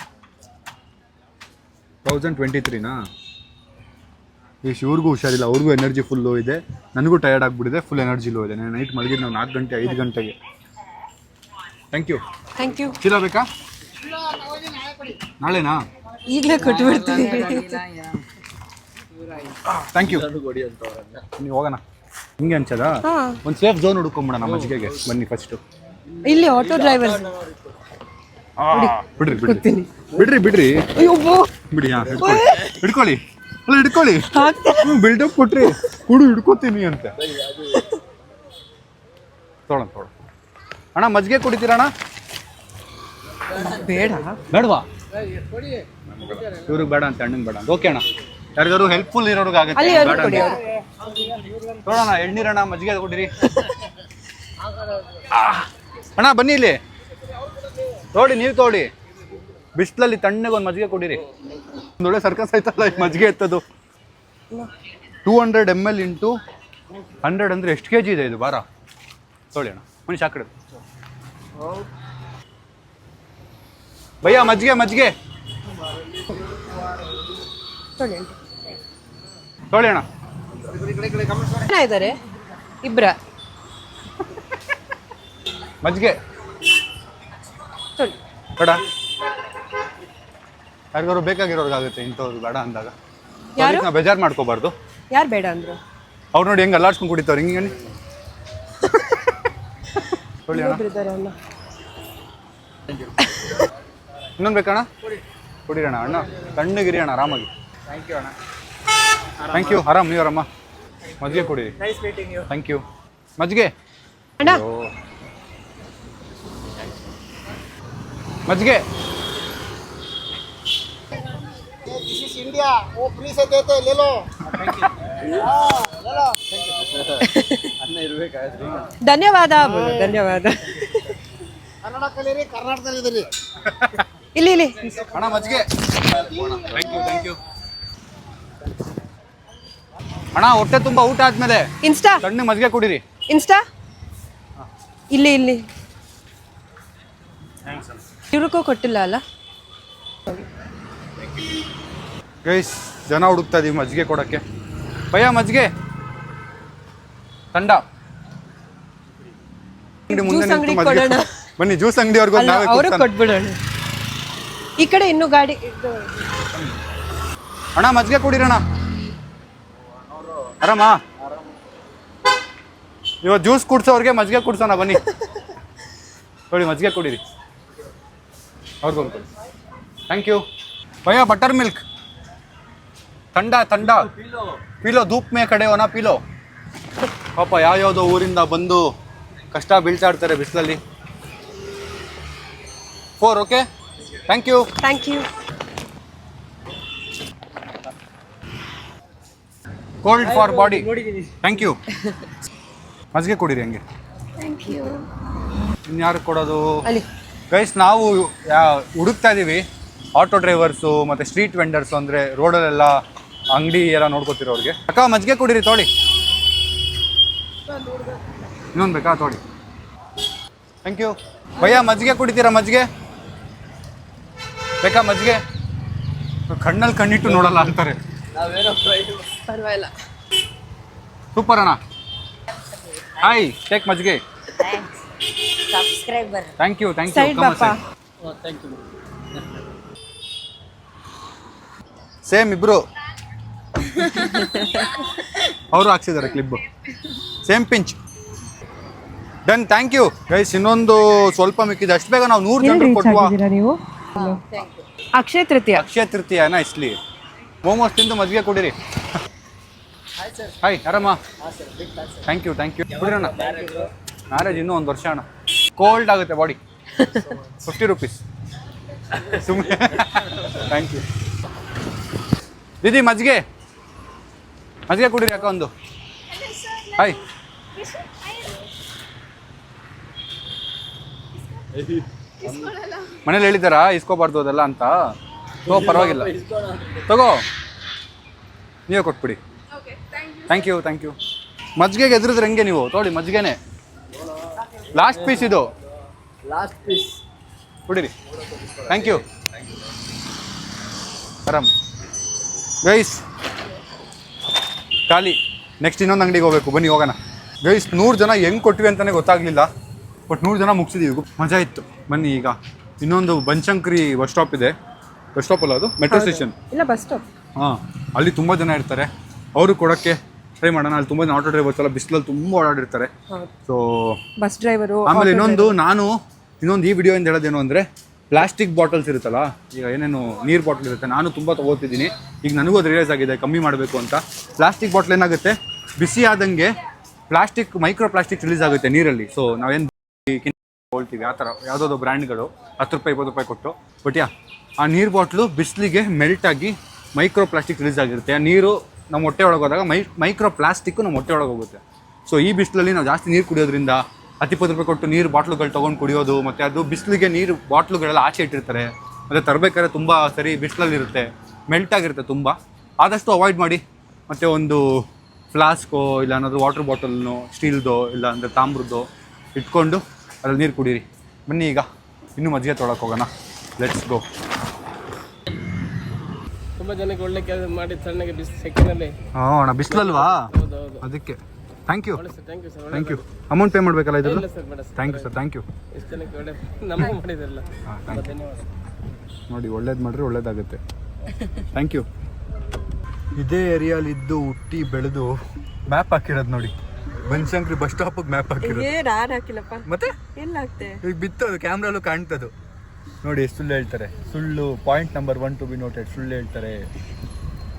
1023ನಾ? ಇವ್ರಿಗೂ ಹುಷಾರಿಲ್ಲ, ಅವ್ರಿಗೂ ಎನರ್ಜಿ ಫುಲ್ಲು ಇದೆ, ನನಗೂ ಟಯರ್ಡ್ ಆಗಿಬಿಟ್ಟಿದೆ, ಫುಲ್ ಎನರ್ಜಿ ಲೋ ಇದೆ. ನಾನು ನೈಟ್ ಮಲಗಿದ್ದು ನಾವು 4 ಗಂಟೆ 5 ಗಂಟೆಗೆ. Thank you. ಚೀಲ ಬೇಕಾ? ನಾಳೆನಾ? ಈಗಲೇ ಕೊಟ್ಬಿಡ್ತೀನಿ. Thank you. ನೀವು ಹೋಗೋಣ. ಹಿಂಗೆ ಅನ್ಸದ? ಒಂದು ಸೇಫ್ ಝೋನ್ ಹುಡ್ಕೊಂಬಿಡೋಣ ಮಜ್ಜಿಗೆಗೆ. ಬನ್ನಿ ಫಸ್ಟು. ಇಲ್ಲಿ ಆಟೋ ಡ್ರೈವರ್ ಬಿಡ್ರಿ ಬಿಡಿ. ಹಿಡ್ಕೊಳ್ಳಿ. ಅಲ್ಲ ಹಿಡ್ಕೊಳ್ಳಿ. ಬಿಲ್ಡಪ್ ಕೊಟ್ರಿ ಹಿಡ್ಕೋತೀನಿ ಅಂತ. ತೊಗೊಳ ಅಣ್ಣ, ಮಜ್ಜಿಗೆ ಕುಡಿತೀರಣ್ಣ? ಬೇಡವಾ? ಇವ್ರಿಗೆ ಬೇಡ ಅಂತ, ಅಣ್ಣಂಗೆ ಬೇಡ ಅಂತ. ಓಕೆ ಅಣ್ಣ, ಯಾರಿಗಾರು ಹೆಲ್ಪ್ಫುಲ್ ಇರೋರ್ಗೆ ಆಗುತ್ತೆ. ನೋಡೋಣ, ಎಳ್ನೀರಣ್ಣ, ಮಜ್ಜಿಗೆ ಕೊಡಿರಿ. ಅಣ್ಣ ಬನ್ನಿ ಇಲ್ಲಿ ನೋಡಿ, ನೀವು ತೋಡಿ. ಬಿಸಿಲಲ್ಲಿ ತಣ್ಣಗೆ ಒಂದು ಮಜ್ಜಿಗೆ ಕೊಡಿರಿ. ಒಂದೊಳ್ಳೆ ಸರ್ಕಸ್ ಆಯ್ತಲ್ಲ ಈ ಮಜ್ಜಿಗೆ ಎತ್ತದು. 200 ml ಇಂಟು 100 ಅಂದರೆ ಎಷ್ಟು kg ಇದೆ ಇದು ಬಾರ? ತೊಳಿ ಅಣ್ಣ, ಮನುಷ್ಯ ಆ ಕಡೆ. ಭಯ್ಯ ಮಜ್ಜಿಗೆ ತೊಳಿ ಅಣ್ಣ. ಇದ್ದಾರೆ ಇಬ್ರ. ಮಜ್ಜಿಗೆ ಬೇಡ, ಯಾರಿಗಾರು ಬೇಕಾಗಿರೋರ್ಗಾಗುತ್ತೆ ಇಂಥವ್ರು ಬೇಡ ಅಂದಾಗ. ನಾವು ಬೇಜಾರು ಮಾಡ್ಕೋಬಾರ್ದು. ಯಾರು ಬೇಡ ಅಂದ್ರು? ಅವ್ರು ನೋಡಿ ಹೆಂಗೆ ಅಲ್ಲಾಡ್ಸ್ಕೊಂಡು ಕುಡಿತವ್ರು ಹಿಂಗೆ. ಇನ್ನೊಂದು ಬೇಕಣ್ಣ? ಕುಡಿರೋಣ ಅಣ್ಣ, ತಣ್ಣಗಿರಿ ಅಣ್ಣ, ಆರಾಮಾಗಿ. Thank you. ಆರಾಮ್, ನೀವು ಆರಾಮ? ಮಜ್ಜಿಗೆ ಕುಡೀರಿ. Thank you. ಮಜ್ಜಿಗೆ ಮಜ್ಜಿಗೆ. ಧನ್ಯವಾದ. ಇಲ್ಲಿ ಅಣ್ಣ ಮಜ್ಜಿಗೆ. Thank you. ಅಣ್ಣ ಹೊಟ್ಟೆ ತುಂಬಾ ಊಟ ಆದ್ಮೇಲೆ ಇನ್ಸ್ಟಾ ತಣ್ಣಗೆ ಮಜ್ಜಿಗೆ ಕುಡೀರಿ. ಇನ್ಸ್ಟಾ ಇಲ್ಲಿ ಇವ್ರಿಗೂ ಕೊಟ್ಟಿಲ್ಲ ಅಲ್ಲ. ಗೈಸ್, ಜನ ಹುಡುಕ್ತಾ ಇದೀವಿ ಮಜ್ಜಿಗೆ ಕೊಡಕ್ಕೆ. ಭಯ್ಯ ಮಜ್ಜಿಗೆ ತಂಡ ಬನ್ನಿ, ಜ್ಯೂಸ್ ಅಂಗಡಿ ಅವ್ರಿಗೆ ಕೊಟ್ಬಿಡೋಣ. ಈ ಕಡೆ ಇನ್ನೂ ಗಾಡಿ. ಅಣ್ಣ ಮಜ್ಜಿಗೆ ಕುಡೀರಣ್ಣ. ಆರಾಮ? ಇವತ್ತು ಜ್ಯೂಸ್ ಕುಡ್ಸೋರ್ಗೆ ಮಜ್ಜಿಗೆ ಕುಡ್ಸೋಣ ಬನ್ನಿ. ನೋಡಿ ಮಜ್ಜಿಗೆ ಕುಡೀರಿ. ಅವ್ರಿಗೂ ಥ್ಯಾಂಕ್ ಯು. ಭಯ್ಯ ಬಟರ್ ಮಿಲ್ಕ್ ತಂಡ ಪೀಲೋ ಧೂಪ್ ಮೇ ಕಡೆ ಹೋನಾ ಪೀಲೋ. ಪಾಪ ಯಾವ್ಯಾವುದೋ ಊರಿಂದ ಬಂದು ಕಷ್ಟ ಬೀಳ್ತಾ ಇರ್ತಾರೆ ಬಿಸಿಲಲ್ಲಿ. 4 okay. Thank you. Cold for body. Thank you. ಮಜ್ಜಿಗೆ ಕುಡೀರಿ ಹಂಗೆ. ಇನ್ಯಾರು ಕೊಡೋದು? ಗೈಸ್, ನಾವು ಹುಡುಕ್ತಾ ಇದ್ದೀವಿ ಆಟೋ ಡ್ರೈವರ್ಸು ಮತ್ತು ಸ್ಟ್ರೀಟ್ ವೆಂಡರ್ಸು, ಅಂದರೆ ರೋಡಲ್ಲೆಲ್ಲ ಅಂಗಡಿ ಎಲ್ಲ ನೋಡ್ಕೋತಿರೋರಿಗೆ. ಅಕ್ಕ ಮಜ್ಜಿಗೆ ಕುಡೀರಿ, ತೊಳಿ. ಇನ್ನೊಂದು ಬೇಕಾ? ತೊಳಿ. Thank you. ಭಯ್ಯ ಮಜ್ಜಿಗೆ ಕುಡಿತೀರಾ? ಮಜ್ಜಿಗೆ ಬೇಕಾ? ಮಜ್ಜಿಗೆ ಕಣ್ಣಲ್ಲಿ ಕಣ್ಣಿಟ್ಟು ನೋಡಲ್ಲ ಅಂತಾರೆ. ಪರವಾಗಿಲ್ಲ. ಸೂಪರ್ ಅಣ್ಣ. ಹಾಯ್, ಟೇಕ್ ಮಜ್ಜಿಗೆ. ಸಬ್ಸ್ಕ್ರೈಬರ್. Thank you. ಸೇಮ್ ಇಬ್ರು ಅವರು ಹಾಕ್ಸಿದ್ದಾರೆ clip. Same pinch. Done. Thank you guys. ಇನ್ನೊಂದು ಸ್ವಲ್ಪ ಮಿಕ್ಕಿದೆ, ಅಷ್ಟು ಬೇಗ ನಾವು 100 ಜನರಿಗೆ ಕೊಟ್ವಾ? ನೀವು ಅಕ್ಷಯ ತೃತೀಯನಾ? ಇಸ್ಲಿ ಮೋಮೋಸ್ ತಿಂದು ಮಜ್ಜಿಗೆ ಕುಡೀರಿ. ಹಾಯ್, ಆರಾಮ? Thank you. ಕುಡಿರೋಣ. ಮ್ಯಾರೇಜ್ ಇನ್ನೂ 1 ವರ್ಷ ಅಣ್ಣ. ಕೋಲ್ಡ್ ಆಗುತ್ತೆ ಬಾಡಿ. 50 rupees ಸುಮ್ಮನೆ. Thank you. ದೀದಿ ಮಜ್ಜಿಗೆ ಮಜ್ಜಿಗೆ ಕುಡೀರಿ ಅಕ್ಕ ಒಂದು. ಹಾಯ್. ಮನೇಲಿ ಹೇಳಿದಾರಾ ಇಸ್ಕೋಬಾರ್ದು ಅದೆಲ್ಲ ಅಂತ? ಪರವಾಗಿಲ್ಲ, ತಗೋ, ನೀವೇ ಕೊಟ್ಬಿಡಿ. Thank you. ಮಜ್ಜಿಗೆಗೆ ಎದುರಿದ್ರೆ ಹೆಂಗೆ ನೀವು? ತೋಳಿ ಮಜ್ಜಿಗೆನೆ ಲಾಸ್ಟ್ ಪೀಸ್ ಇದು, ಲಾಸ್ಟ್ ಪೀಸ್ ಕುಡೀರಿ. Thank you. ಆರಾಮ್ ಗೈಸ್, ಖಾಲಿ. ನೆಕ್ಸ್ಟ್ ಇನ್ನೊಂದು ಅಂಗಡಿಗೆ ಹೋಗ್ಬೇಕು, ಬನ್ನಿ ಹೋಗೋಣ. ಗೈಸ್ 100 ಜನ ಹೆಂಗೆ ಕೊಟ್ವಿ ಅಂತಲೇ ಗೊತ್ತಾಗಲಿಲ್ಲ, ಬಟ್ 100 ಜನ ಮುಗಿಸಿದೀವಿ, ಮಜಾ ಇತ್ತು. ಬನ್ನಿ ಈಗ ಇನ್ನೊಂದು ಬನಶಂಕರಿ ಬಸ್ ಸ್ಟಾಪ್ ಇದೆ. ಬಸ್ ಸ್ಟಾಪ್ ಅಲ್ಲ, ಅದು ಮೆಟ್ರೋ ಸ್ಟೇಷನ್. ಇಲ್ಲ, ಬಸ್ ಸ್ಟಾಪ್. ಹಾಂ, ಅಲ್ಲಿ ತುಂಬ ಜನ ಇರ್ತಾರೆ, ಅವರು ಕೊಡೋಕ್ಕೆ ಟ್ರೈ ಮಾಡೋಣ. ಅಲ್ಲಿ ತುಂಬ ಜನ ಆಟೋ ಡ್ರೈವರ್ಸ್ ಎಲ್ಲ ಬಿಸಿಲಲ್ಲಿ ತುಂಬ ಓಡಾಡಿರ್ತಾರೆ. So bus driver. ಆಮೇಲೆ ಇನ್ನೊಂದು ಈ ವಿಡಿಯೋ ಇಂದ ಹೇಳೋದೇನು ಅಂದರೆ, ಪ್ಲಾಸ್ಟಿಕ್ ಬಾಟಲ್ಸ್ ಇರುತ್ತಲ್ಲ, ಈಗ ಏನೇನು ನೀರು ಬಾಟಲ್ ಇರುತ್ತೆ, ನಾನು ತುಂಬ ತೊಗೋತಿದ್ದೀನಿ. ಈಗ ನನಗೂ ಅದು ರಿಯಲೈಸ್ ಆಗಿದೆ ಕಮ್ಮಿ ಮಾಡಬೇಕು ಅಂತ. ಪ್ಲಾಸ್ಟಿಕ್ ಬಾಟ್ಲ್ ಏನಾಗುತ್ತೆ, ಬಿಸಿ ಆದಂಗೆ ಮೈಕ್ರೋ ಪ್ಲಾಸ್ಟಿಕ್ ರಿಲೀಸ್ ಆಗುತ್ತೆ ನೀರಲ್ಲಿ. ಸೊ ನಾವೇನು ಹೋಗ್ತೀವಿ ಆ ಥರ ಯಾವುದಾದ್ರು ಬ್ರ್ಯಾಂಡ್ಗಳು 10 ರೂಪಾಯಿ 20 ರೂಪಾಯಿ ಕೊಟ್ಟು, ಬಟ್ ಆ ನೀರು ಬಾಟ್ಲು ಬಿಸಿಲಿಗೆ ಮೆಲ್ಟ್ ಆಗಿ ಮೈಕ್ರೋ ಪ್ಲಾಸ್ಟಿಕ್ ರಿಲೀಸ್ ಆಗಿರುತ್ತೆ. ಆ ನೀರು ನಮ್ಮ ಹೊಟ್ಟೆ ಒಳಗೆ ಹೋದಾಗ ಮೈಕ್ರೋ ಪ್ಲಾಸ್ಟಿಕ್ಕು ನಮ್ಮ ಹೊಟ್ಟೆ ಒಳಗೆ ಹೋಗುತ್ತೆ. ಸೊ ಈ ಬಿಸಿಲಲ್ಲಿ ನಾವು ಜಾಸ್ತಿ ನೀರು ಕುಡಿಯೋದ್ರಿಂದ 10-20 ರೂಪಾಯಿ ಕೊಟ್ಟು ನೀರು ಬಾಟ್ಲುಗಳು ತೊಗೊಂಡು ಕುಡಿಯೋದು, ಮತ್ತು ಅದು ಬಿಸಿಲಿಗೆ ನೀರು ಬಾಟ್ಲುಗಳೆಲ್ಲ ಆಚೆ ಇಟ್ಟಿರ್ತಾರೆ, ಮತ್ತು ತರಬೇಕಾದ್ರೆ ತುಂಬ ಸರಿ ಬಿಸಿಲಲ್ಲಿರುತ್ತೆ, ಮೆಲ್ಟ್ ಆಗಿರುತ್ತೆ ತುಂಬ. ಆದಷ್ಟು ಅವಾಯ್ಡ್ ಮಾಡಿ. ಮತ್ತು ಒಂದು ಫ್ಲಾಸ್ಕೋ ಇಲ್ಲ ಏನಾದರೂ ವಾಟರ್ ಬಾಟಲ್ನೋ ಸ್ಟೀಲ್ದೋ ಇಲ್ಲ ಅಂದರೆ ತಾಮ್ರದ್ದು ಇಟ್ಕೊಂಡು ಅದ್ರಲ್ಲಿ ನೀರು ಕುಡೀರಿ. ಬನ್ನಿ ಈಗ ಇನ್ನೂ ಮಜ್ಜಿಗೆ ತೊಗೊಳಕ್ಕೆ ಹೋಗೋಣ. Let's go. ತುಂಬ ಜನಕ್ಕೆ ಒಳ್ಳೆ ಕೆಲಸ ಮಾಡಿ ಸಣ್ಣಗೆ ಸೆಕೆಂಡಲ್ಲಿ. ಅಣ್ಣ ಬಿಸಿಲಲ್ವಾ, ಅದಕ್ಕೆ ಥ್ಯಾಂಕ್ ಯು. ಅಮೌಂಟ್ ಪೇ ಮಾಡಬೇಕಲ್ಲ ಇದು? Thank you sir, thank you. ಎಷ್ಟು ಜನಕ್ಕೆ ಒಳ್ಳೆ ನಮಗೆ ಮಾಡಿದ್ರಲ್ಲ, ಧನ್ಯವಾದ. ನೋಡಿ, ಒಳ್ಳೇದು ಮಾಡಿದ್ರೆ ಒಳ್ಳೇದಾಗುತ್ತೆ. Thank you. ಇದೇ ಏರಿಯಾಲಿದ್ದು ಹುಟ್ಟಿ ಬೆಳೆದು ಮ್ಯಾಪ್ ಹಾಕಿರೋದು ನೋಡಿ, ಬನಶಂಕರಿ ಬಸ್ ಸ್ಟಾಪಿಗೆ ಮ್ಯಾಪ್ ಹಾಕಿರೋದು. ನಾನು ಹಾಕಿಲ್ಲಪ್ಪ. ಮತ್ತೆ ಎಲ್ಲ ಆಗ್ತೆ ಈಗ ಬಿತ್ತದು, ಕ್ಯಾಮ್ರಲ್ಲೂ ಕಾಣ್ತದು ನೋಡಿ. ಸುಳ್ಳು ಹೇಳ್ತಾರೆ, ಸುಳ್ಳು. Point number 1 to be noted, ಸುಳ್ಳು ಹೇಳ್ತಾರೆ.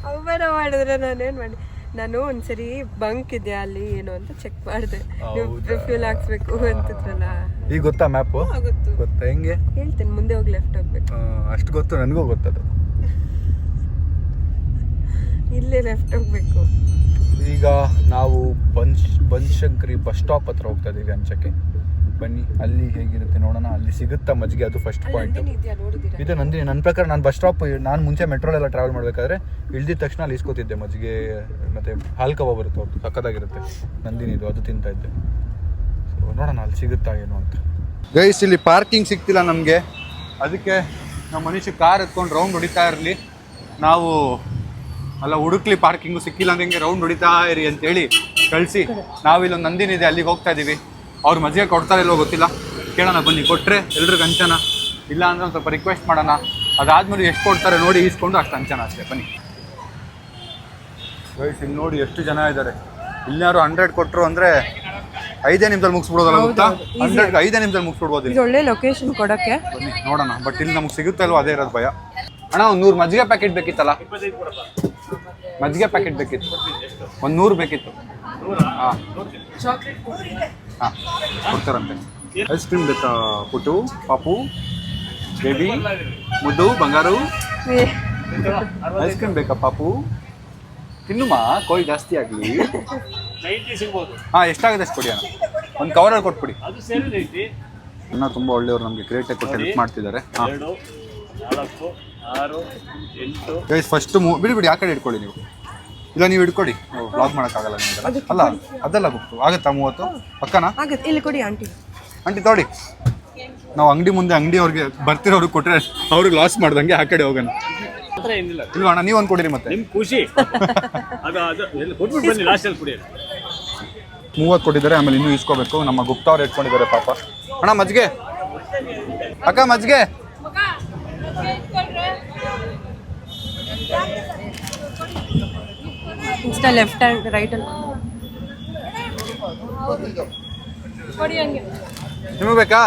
ಅವಮಾನ ಮಾಡಿದ್ರೆ ನಾನೇನು ಮಾಡಿ, ನಾನು ಒಂದ್ಸರಿ ಬಂಕ್ ಇದೆ ಅಲ್ಲಿ ಏನು ಅಂತ ಚೆಕ್ ಮಾಡಿದೆ. ನೀವು ಫ್ಯೂಲ್ ಹಾಕ್ಸ್ಬೇಕು ಅಂತಿದ್ರಲ್ಲ. ಈಗ ಗೊತ್ತಾ ಮ್ಯಾಪು? ಗೊತ್ತಾ ಹೆಂಗೆ? ಹೇಳ್ತೇನೆ, ಮುಂದೆ ಹೋಗಿ ಲೆಫ್ಟ್ ಹೋಗ್ಬೇಕು. ಅಷ್ಟು ಗೊತ್ತು, ನನಗೂ ಗೊತ್ತದು. ಇಲ್ಲೇ ಲೆಫ್ಟ್ ಹೋಗ್ಬೇಕು. ಈಗ ನಾವು ಬನಶಂಕರಿ ಬಸ್ ಸ್ಟಾಪ್ ಹತ್ರ ಹೋಗ್ತಾ ಇದೀವಿ ಅಂಚಕ್ಕೆ. ಬನ್ನಿ, ಅಲ್ಲಿ ಹೇಗಿರುತ್ತೆ ನೋಡೋಣ. ಅಲ್ಲಿ ಸಿಗುತ್ತಾ ಮಜ್ಜಿಗೆ, ಅದು ಫಸ್ಟ್ ಪಾಯಿಂಟ್. ಇದು ನಂದಿನಿ. ನನ್ನ ಪ್ರಕಾರ ನಾನು ಬಸ್ ಸ್ಟಾಪ್, ನಾನು ಮುಂಚೆ ಮೆಟ್ರೋಲೆಲ್ಲ ಟ್ರಾವೆಲ್ ಮಾಡಬೇಕಾದ್ರೆ ಇಳ್ದಿದ ತಕ್ಷಣ ಅಲ್ಲಿ ಇಸ್ಕೋತಿದ್ದೆ ಮಜ್ಜಿಗೆ, ಮತ್ತು ಹಾಲು ಕಬಾಬ್ ಬರುತ್ತೆ, ಅವ್ರದ್ದು ಸಕ್ಕದಾಗಿರುತ್ತೆ ನಂದಿನಿ, ಇದು ಅದು ತಿಂತಾ ಇದ್ದೆ. ಸೊ ನೋಡೋಣ ಅಲ್ಲಿ ಸಿಗುತ್ತಾ ಏನು ಅಂತ. ಗೈಸ್, ಇಲ್ಲಿ ಪಾರ್ಕಿಂಗ್ ಸಿಗ್ತಿಲ್ಲ ನಮಗೆ, ಅದಕ್ಕೆ ನಮ್ಮ ಮನುಷ್ಯ ಕಾರ್ ಎತ್ಕೊಂಡು ರೌಂಡ್ ಹೊಡಿತಾ ಇರಲಿ. ನಾವು ಅಲ್ಲ ಹುಡುಕ್ಲಿ, ಪಾರ್ಕಿಂಗು ಸಿಕ್ಕಿಲ್ಲ ಅಂದ್ರೆ ಹಿಂಗೆ ರೌಂಡ್ ಹೊಡಿತಾ ಇರಿ ಅಂತೇಳಿ ಕಳಿಸಿ ನಾವಿಲ್ಲೊಂದು ನಂದಿನಿ ಇದೆ, ಅಲ್ಲಿಗೆ ಹೋಗ್ತಾ ಇದ್ದೀವಿ. ಅವ್ರು ಮಜ್ಜಿಗೆ ಕೊಡ್ತಾರೆ ಇಲ್ಲೋ ಗೊತ್ತಿಲ್ಲ, ಕೇಳೋಣ ಬನ್ನಿ. ಕೊಟ್ಟರೆ ಎಲ್ರಿಗೂ ಹಂಚೋಣ, ಇಲ್ಲ ಅಂದರೆ ಒಂದು ಸ್ವಲ್ಪ ರಿಕ್ವೆಸ್ಟ್ ಮಾಡೋಣ. ಅದಾದ್ಮೇಲೆ ಎಷ್ಟು ಕೊಡ್ತಾರೆ ನೋಡಿ ಈಸ್ಕೊಂಡು ಅಷ್ಟು ಹಂಚೋಣ ಅಷ್ಟೇ. ಬನ್ನಿ ಗೈಸ್, ಇಲ್ಲಿ ನೋಡಿ ಎಷ್ಟು ಜನ ಇದ್ದಾರೆ. ಇಲ್ಲಾರು 100 ಕೊಟ್ಟರು ಅಂದರೆ 5 ನಿಮಿಷದಲ್ಲಿ ಮುಗಿಸ್ಬಿಡೋದಲ್ಲ ಗೊತ್ತಾ? 100ಗೆ 5 ನಿಮಿಷದಲ್ಲಿ ಮುಗಿಸ್ಬಿಡ್ಬೋದು. ಇದು ಒಳ್ಳೆ ಲೊಕೇಶನ್ ಕೊಡೋಕ್ಕೆ. ಬನ್ನಿ ನೋಡೋಣ, ಬಟ್ ಇಲ್ಲಿ ನಮ್ಗೆ ಸಿಗುತ್ತಾ ಇಲ್ವೋ ಅದೇ ಇರೋದು ಭಯ. ಅಣ್ಣ, ಒಂದು 100 ಮಜ್ಜಿಗೆ ಪ್ಯಾಕೆಟ್ ಬೇಕಿತ್ತಲ್ಲ? ಮಜ್ಜಿಗೆ ಪ್ಯಾಕೆಟ್ ಬೇಕಿತ್ತು, ಒಂದು 100 ಬೇಕಿತ್ತು. ಹಾಂ ಹಾಂ, ಕೊಡ್ತಾರಂತೆ. ಐಸ್ ಕ್ರೀಮ್ ಬೇಕಾ ಪುಟ್ಟು, ಪಾಪು, ಬೇಬಿ, ಮುದ್ದು, ಬಂಗಾರು? ಐಸ್ ಕ್ರೀಮ್ ಬೇಕಾ ಪಾಪು? ತಿನ್ನುಮಾ, ಕೋಳಿ ಜಾಸ್ತಿ ಆಗಲಿ. ಹಾಂ, ಎಷ್ಟಾಗುತ್ತೆ ಅಷ್ಟು ಕೊಡಿ ಅಣ್ಣ, ಒಂದು ಕವರಲ್ಲಿ ಕೊಟ್ಬಿಡಿ. ಅಣ್ಣ ತುಂಬ ಒಳ್ಳೆಯವರು, ನಮಗೆ ಕ್ರೇಟಾಗಿ ಕೊಟ್ಟು ಹೆಲ್ಪ್ ಮಾಡ್ತಿದ್ದಾರೆ. ಹಾಂ ಗೈಸ್, ಫಸ್ಟ್ ಬಿಡಿ ಆ ಕಡೆ ಇಟ್ಕೊಳ್ಳಿ ನೀವು, ಇಲ್ಲ ನೀವು ಇಟ್ಕೊಳ್ಳಿ, ಬ್ಲಾಗ್ ಮಾಡೋಕ್ಕಾಗಲ್ಲ ನಿಮಗೆ. ಅಲ್ಲ ಅದೆಲ್ಲ ಬುಕ್ಕು ಆಗುತ್ತಾ 30 ಪಕ್ಕನಾ? ಇಲ್ಲಿ ಕೊಡಿ ಆಂಟಿ. ಆಂಟಿ ತೋಡಿ, ನಾವು ಅಂಗಡಿ ಮುಂದೆ ಅಂಗಡಿಯವ್ರಿಗೆ ಬರ್ತಿರೋರಿಗೆ ಕೊಟ್ಟರೆ ಅವ್ರಿಗೆ ಲಾಸ್ ಮಾಡ್ದಂಗೆ ಆ ಕಡೆ ಹೋಗೋಣ. ಇಲ್ವಾ ಅಣ್ಣ, ನೀವು ಒಂದು ಕೊಡಿರಿ ಮತ್ತೆ. ನಿಮ್ ಖುಷಿ 30 ಕೊಟ್ಟಿದ್ದಾರೆ, ಆಮೇಲೆ ಇನ್ನೂ ಇಸ್ಕೋಬೇಕು. ನಮ್ಮ ಗುಪ್ತಾ ಅವ್ರು ಇಟ್ಕೊಂಡಿದ್ದಾರೆ ಪಾಪ. ಅಣ್ಣ ಮಜ್ಜಿಗೆ, ಅಕ್ಕ ಮಜ್ಜಿಗೆ. ಇಷ್ಟ ಲೆಫ್ಟ್ ಹ್ಯಾಂಡ್ ರೈಟ್ ಅಲ್ಲಿ ನಿಮಗೆ ಬೇಕಾ?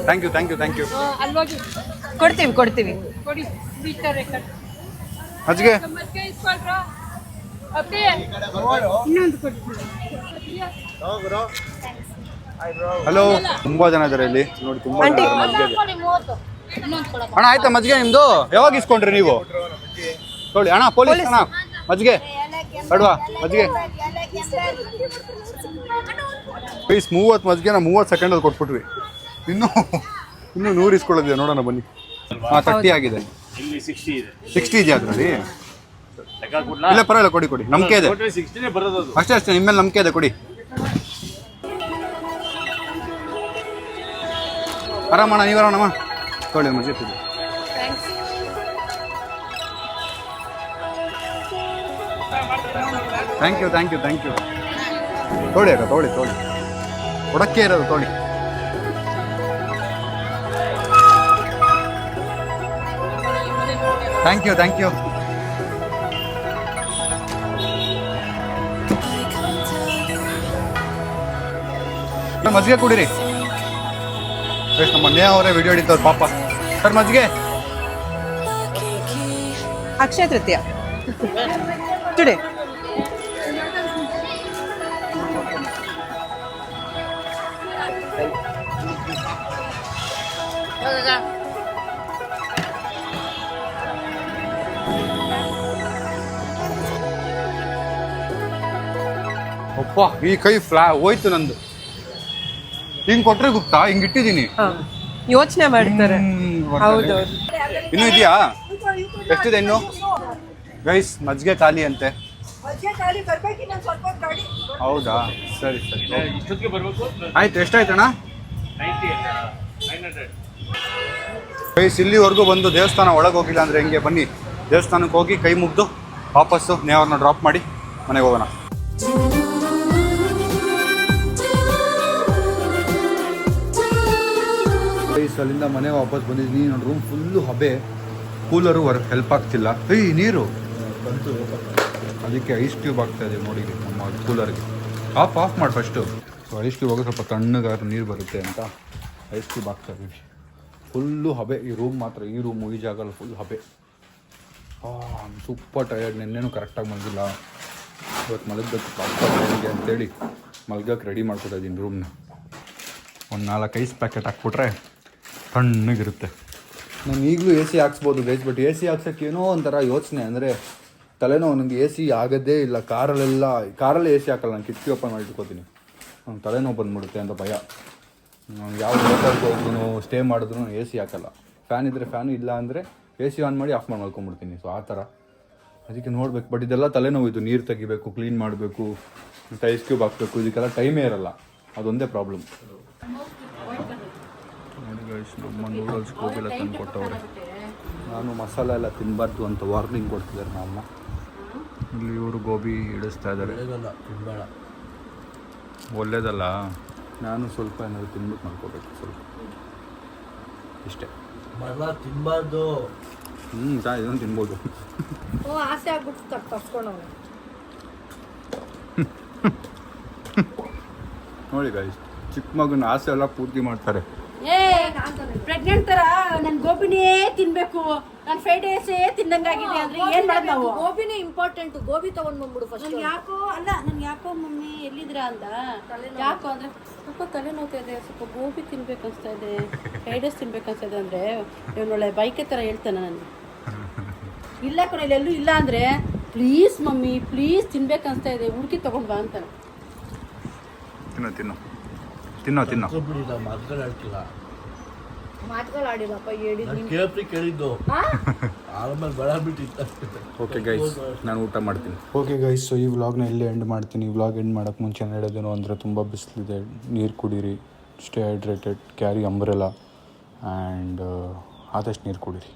Thank you thank you thank you. ಕೊಡ್ತೀವಿ ಕೊಡ್ತೀವಿ. ಮಜ್ಜಿಗೆ ಹಲೋ. ತುಂಬಾ ಜನ ಇದ್ದಾರೆ ಇಲ್ಲಿ ನೋಡಿ, ತುಂಬಾ ಜನ ಮಜ್ಜಿಗೆ. ಅಣ್ಣ ಆಯ್ತಾ ಮಜ್ಜಿಗೆ ನಿಮ್ದು? ಯಾವಾಗ ಇಸ್ಕೊಂಡ್ರಿ ನೀವು? ನೋಡಿ ಅಣ್ಣ ಪೊಲೀಸ್ ಅಣ್ಣ ಮಜ್ಜಿಗೆ ಅಡ್ವಾ ಮಜ್ಜಿಗೆ ಪ್ಲೀಸ್ 30 ಮಜ್ಜಿಗೆನ 30 ಸೆಕೆಂಡಲ್ಲಿ ಕೊಟ್ಬಿಟ್ವಿ. ಇನ್ನೂ 100 ಇಸ್ಕೊಳ್ಳೋದಿದೆ ನೋಡೋಣ ಬನ್ನಿ. ಹಾಂ 30 ಆಗಿದೆ. 60 ಇದೆಯಾ ಅದರಲ್ಲಿ? ಇಲ್ಲ ಪರವಾಗಿಲ್ಲ ಕೊಡಿ ನಂಬಿಕೆ ಇದೆ ಅಷ್ಟೇ ನಿಮ್ಮೇಲೆ ನಂಬಿಕೆ ಇದೆ ಕೊಡಿ. ಆರಾಮಣ್ಣ ನೀವು ಆರಾಮಣ್ಣ ತೊಗೊಳ್ಳಿ ಮಜ್ಜಿಗೆ ಕೊಡಿ. ಥ್ಯಾಂಕ್ ಯು ತೊಗೊಳ್ಳಿ ಅಕ್ಕ ತೊಗೊಳ್ಳಿ ಕೊಡಕ್ಕೆ ಇರೋದು ತೊಗೊಳ್ಳಿ. ಥ್ಯಾಂಕ್ ಯು ಮಜ್ಜಿಗೆ ಕುಡೀರಿ. ನಮ್ಮ ನೇಹ ಅವರೇ ವಿಡಿಯೋ ಹಿಡಿತವ್ರು ಪಾಪ. ಸರ್ ಮಜ್ಜಿಗೆ. ಅಕ್ಷಯ ತೃತೀಯ ಟುಡೇ. ಅಪ್ಪ ಈ ಕೈ ಹೋಯ್ತು ನಂದು. ಹಿಂಗ್ ಕೊಟ್ರೆ ಗುಪ್ತಾ ಹಿಂಗ್ ಇಟ್ಟಿದ್ದೀನಿ. ಯೋಚನೆ ಮಾಡ್ತಾರೆ. ಹೌದೌದು. ಇನ್ನೂ ಇದೆಯಾ? ಎಷ್ಟಿದೆ ಇನ್ನು? ಗೈಸ್ ಮಜ್ಜಿಗೆ ಖಾಲಿ ಅಂತೆ. ಹೌದಾ ಸರಿ ಆಯ್ತು. ಎಷ್ಟಾಯ್ತಣ್ಣ? ಗೈಸ್ ಇಲ್ಲಿವರೆಗೂ ಬಂದು ದೇವಸ್ಥಾನ ಒಳಗೆ ಹೋಗಿಲ್ಲ ಅಂದ್ರೆ ಹೆಂಗೆ? ಬನ್ನಿ ದೇವಸ್ಥಾನಕ್ಕೆ ಹೋಗಿ ಕೈ ಮುಗ್ದು ವಾಪಸ್ಸು ನೇಹವ್ರನ್ನ ಡ್ರಾಪ್ ಮಾಡಿ ಮನೆಗೆ ಹೋಗೋಣ. ಅಲ್ಲಿಂದ ಮನೆಗೆ ವಾಪಸ್ ಬಂದಿದ್ದೀನಿ. ನೋಡಿ ರೂಮ್ ಫುಲ್ಲು ಹಬೆ, ಕೂಲರು ಹೆಲ್ಪ್ ಆಗ್ತಿಲ್ಲ. ನೀರು ಅದಕ್ಕೆ ಐಸ್ ಟ್ಯೂಬ್ ಆಗ್ತಾ ಇದೆ ನೋಡಿ ನಮ್ಮ ಕೂಲರ್ಗೆ. ಆಫ್ ಮಾಡಿ ಫಸ್ಟು. ಸೊ ಐಸ್ ಟ್ಯೂಬ್ ಹೋಗಿ ಸ್ವಲ್ಪ ತಣ್ಣಗಾದ್ರೂ ನೀರು ಬರುತ್ತೆ ಅಂತ ಐಸ್ ಟ್ಯೂಬ್ ಆಗ್ತಾ ಇದೀವಿ. ಫುಲ್ಲು ಹಬೆ ಈ ರೂಮ್ ಮಾತ್ರ. ಈ ರೂಮು ಈ ಜಾಗಲ್ಲಿ ಫುಲ್ ಹಬೆ. Super tired. ನೆನ್ನೆನೂ ಕರೆಕ್ಟಾಗಿ ಮಲಗಿಲ್ಲ. ಇವತ್ತು ಮಲಗಬೇಕು ಪ್ರಾಪರ್ ಟೈಮಿಗೆ ಅಂತೇಳಿ ಮಲ್ಗಕ್ಕೆ ರೆಡಿ ಮಾಡ್ಕೊತಾ ಇದ್ದೀನಿ ರೂಮ್ನ. ಒಂದು 4 ಐಸ್ ಪ್ಯಾಕೆಟ್ ಹಾಕ್ಬಿಟ್ರೆ ತಣ್ಣಗಿರುತ್ತೆ. ನಾನು ಈಗಲೂ AC ಹಾಕ್ಸ್ಬೋದು ಗೈಸ್, ಬಟ್ AC ಹಾಕ್ಸೋಕ್ಕೆ ಏನೋ ಒಂಥರ ಯೋಚನೆ. ಅಂದರೆ ತಲೆನೋವು. ನನಗೆ AC ಆಗೋದೇ ಇಲ್ಲ. ಕಾರಲ್ಲೇ AC ಹಾಕಲ್ಲ. ನಾನು ಕಿಟಕಿ ಓಪನ್ ಮಾಡಿ ಇಟ್ಕೋತೀನಿ. ನಂಗೆ ತಲೆನೋವು ಬಂದುಬಿಡುತ್ತೆ ಅಂತ ಭಯ. ನಾನು ಯಾವ ಹೋಟೆಲ್ಗೆ ಹೋದ್ರೂ ಸ್ಟೇ ಮಾಡಿದ್ರು AC ಹಾಕಲ್ಲ. ಫ್ಯಾನ್ ಇದ್ದರೆ ಫ್ಯಾನು, ಇಲ್ಲ ಅಂದರೆ AC ಆನ್ ಮಾಡಿ ಆಫ್ ಮಾಡಿ ಮಲ್ಕೊಂಡ್ಬಿಡ್ತೀನಿ. ಸೊ ಆ ಥರ ಅದಕ್ಕೆ ನೋಡ್ಬೇಕು. ಬಟ್ ಇದೆಲ್ಲ ತಲೆನೋವು. ಇದು ನೀರು ತೆಗಿಬೇಕು, ಕ್ಲೀನ್ ಮಾಡಬೇಕು, ಮತ್ತು ಐಸ್ ಕ್ಯೂಬ್ ಹಾಕಬೇಕು. ಇದಕ್ಕೆಲ್ಲ ಟೈಮೇ ಇರಲ್ಲ. ಅದೊಂದೇ ಪ್ರಾಬ್ಲಮ್. ನೋಡಿ ಗೈಸ್ ನಮ್ಮ ನೂಡಲ್ಸ್ ಗೋಬಿಲ್ಲ ತಂದು ಕೊಟ್ಟವ್ರೆ. ನಾನು ಮಸಾಲೆ ಎಲ್ಲ ತಿನ್ನಬಾರ್ದು ಅಂತ ವಾರ್ನಿಂಗ್ ಕೊಡ್ತಿದ್ದಾರೆ ನಮ್ಮ. ಇಲ್ಲಿ ಇವರು ಗೋಬಿ ಇಡಿಸ್ತಾ ಇದ್ದಾರೆ. ಒಳ್ಳೇದಲ್ಲ. ನಾನು ಸ್ವಲ್ಪ ಏನಾದರೂ ತಿನ್ಬಿಟ್ಟು ಮಾಡ್ಕೋಬೇಕು ಸ್ವಲ್ಪ ಇಷ್ಟೇ. ತಿನ್ಬಾರ್ದು. ಇದನ್ನು ತಿನ್ಬೋದು. ಆಸೆ ಆಗ್ಬಿಟ್ಟು ತಪ್ಸ್ಕೊಂಡವ್ರೆ. ನೋಡಿ ಗೈಸ್ ಚಿಕ್ಕ ಮಗನ ಆಸೆ ಎಲ್ಲ ಪೂರ್ತಿ ಮಾಡ್ತಾರೆ. ಪ್ರೆಗ್ನೆಂಟ್ ತರ ನನ್ ಗೋಬಿನೇ ತಿನ್ಬೇಕು, ನನ್ ಫ್ರೈಡ್ ರೈಸೇ ತಿನ್ನಂಗಾಗಿದೆ ಅಂದ್ರೆ ಏನ್ ಮಾಡೋದು ನಾವು? ಗೋಬಿನೇ ಇಂಪಾರ್ಟೆಂಟ್. ಗೋಬಿ ತಗೊಂಡ್ ಬಂದ್ಬಿಡು ಫಸ್ಟ್. ನನ್ ಯಾಕೋ ಮಮ್ಮಿ ಎಲ್ಲಿದ್ರ ಅಂದ. ಯಾಕೋ ಅಂದ್ರೆ ಸ್ವಲ್ಪ ತಲೆ ನೋವ್ತಾ ಇದೆ, ಸ್ವಲ್ಪ ಗೋಬಿ ತಿನ್ಬೇಕು ಅನ್ಸ್ತಾ ಇದೆ, ಫ್ರೈಡ್ ರೈಸ್ ತಿನ್ಬೇಕು ಅನ್ಸ್ತಾ ಇದೆ ಅಂದ್ರೆ ಇವನೊಳ್ಳೆ ಬೈಕೆ ತರ ಹೇಳ್ತಾನೆ ನನಗೆ. ಇಲ್ಲ ಕಣ ಇಲ್ಲೆಲ್ಲೂ ಇಲ್ಲ ಅಂದ್ರೆ ಪ್ಲೀಸ್ ಮಮ್ಮಿ ಪ್ಲೀಸ್ ತಿನ್ಬೇಕು ಅನ್ಸ್ತಾ ಇದೆ, ಹುಡುಕಿ ತಗೊಂಡ್ ಬಾ ಅಂತಾನೆ. ತಿನ್ನೋ ಮಾತುಗಳು ಆಡಿಲ್ಲಪ್ಪ, ಹೇಳಿದ್ನಿ ಕೇಳಿದ್ದು ಆಮೇಲೆ ಬರ ಬಿಟ್ಟಿತ್ತು. ಓಕೆ ಗೈಸ್ ನಾನು ಊಟ ಮಾಡ್ತೀನಿ. ಓಕೆ ಗೈಸ್ ಸೊ ಈ ವ್ಲಾಗ್ನ ಇಲ್ಲೇ ಎಂಡ್ ಮಾಡ್ತೀನಿ. ಈ ವ್ಲಾಗ್ ಎಂಡ್ ಮಾಡೋಕ್ಕೆ ಮುಂಚೆ ಹೇಳೋದೇನು ಅಂದರೆ ತುಂಬ ಬಿಸಿಲಿದೆ, ನೀರು ಕುಡೀರಿ, stay hydrated, carry umbrella and ಆದಷ್ಟು ನೀರು ಕುಡೀರಿ.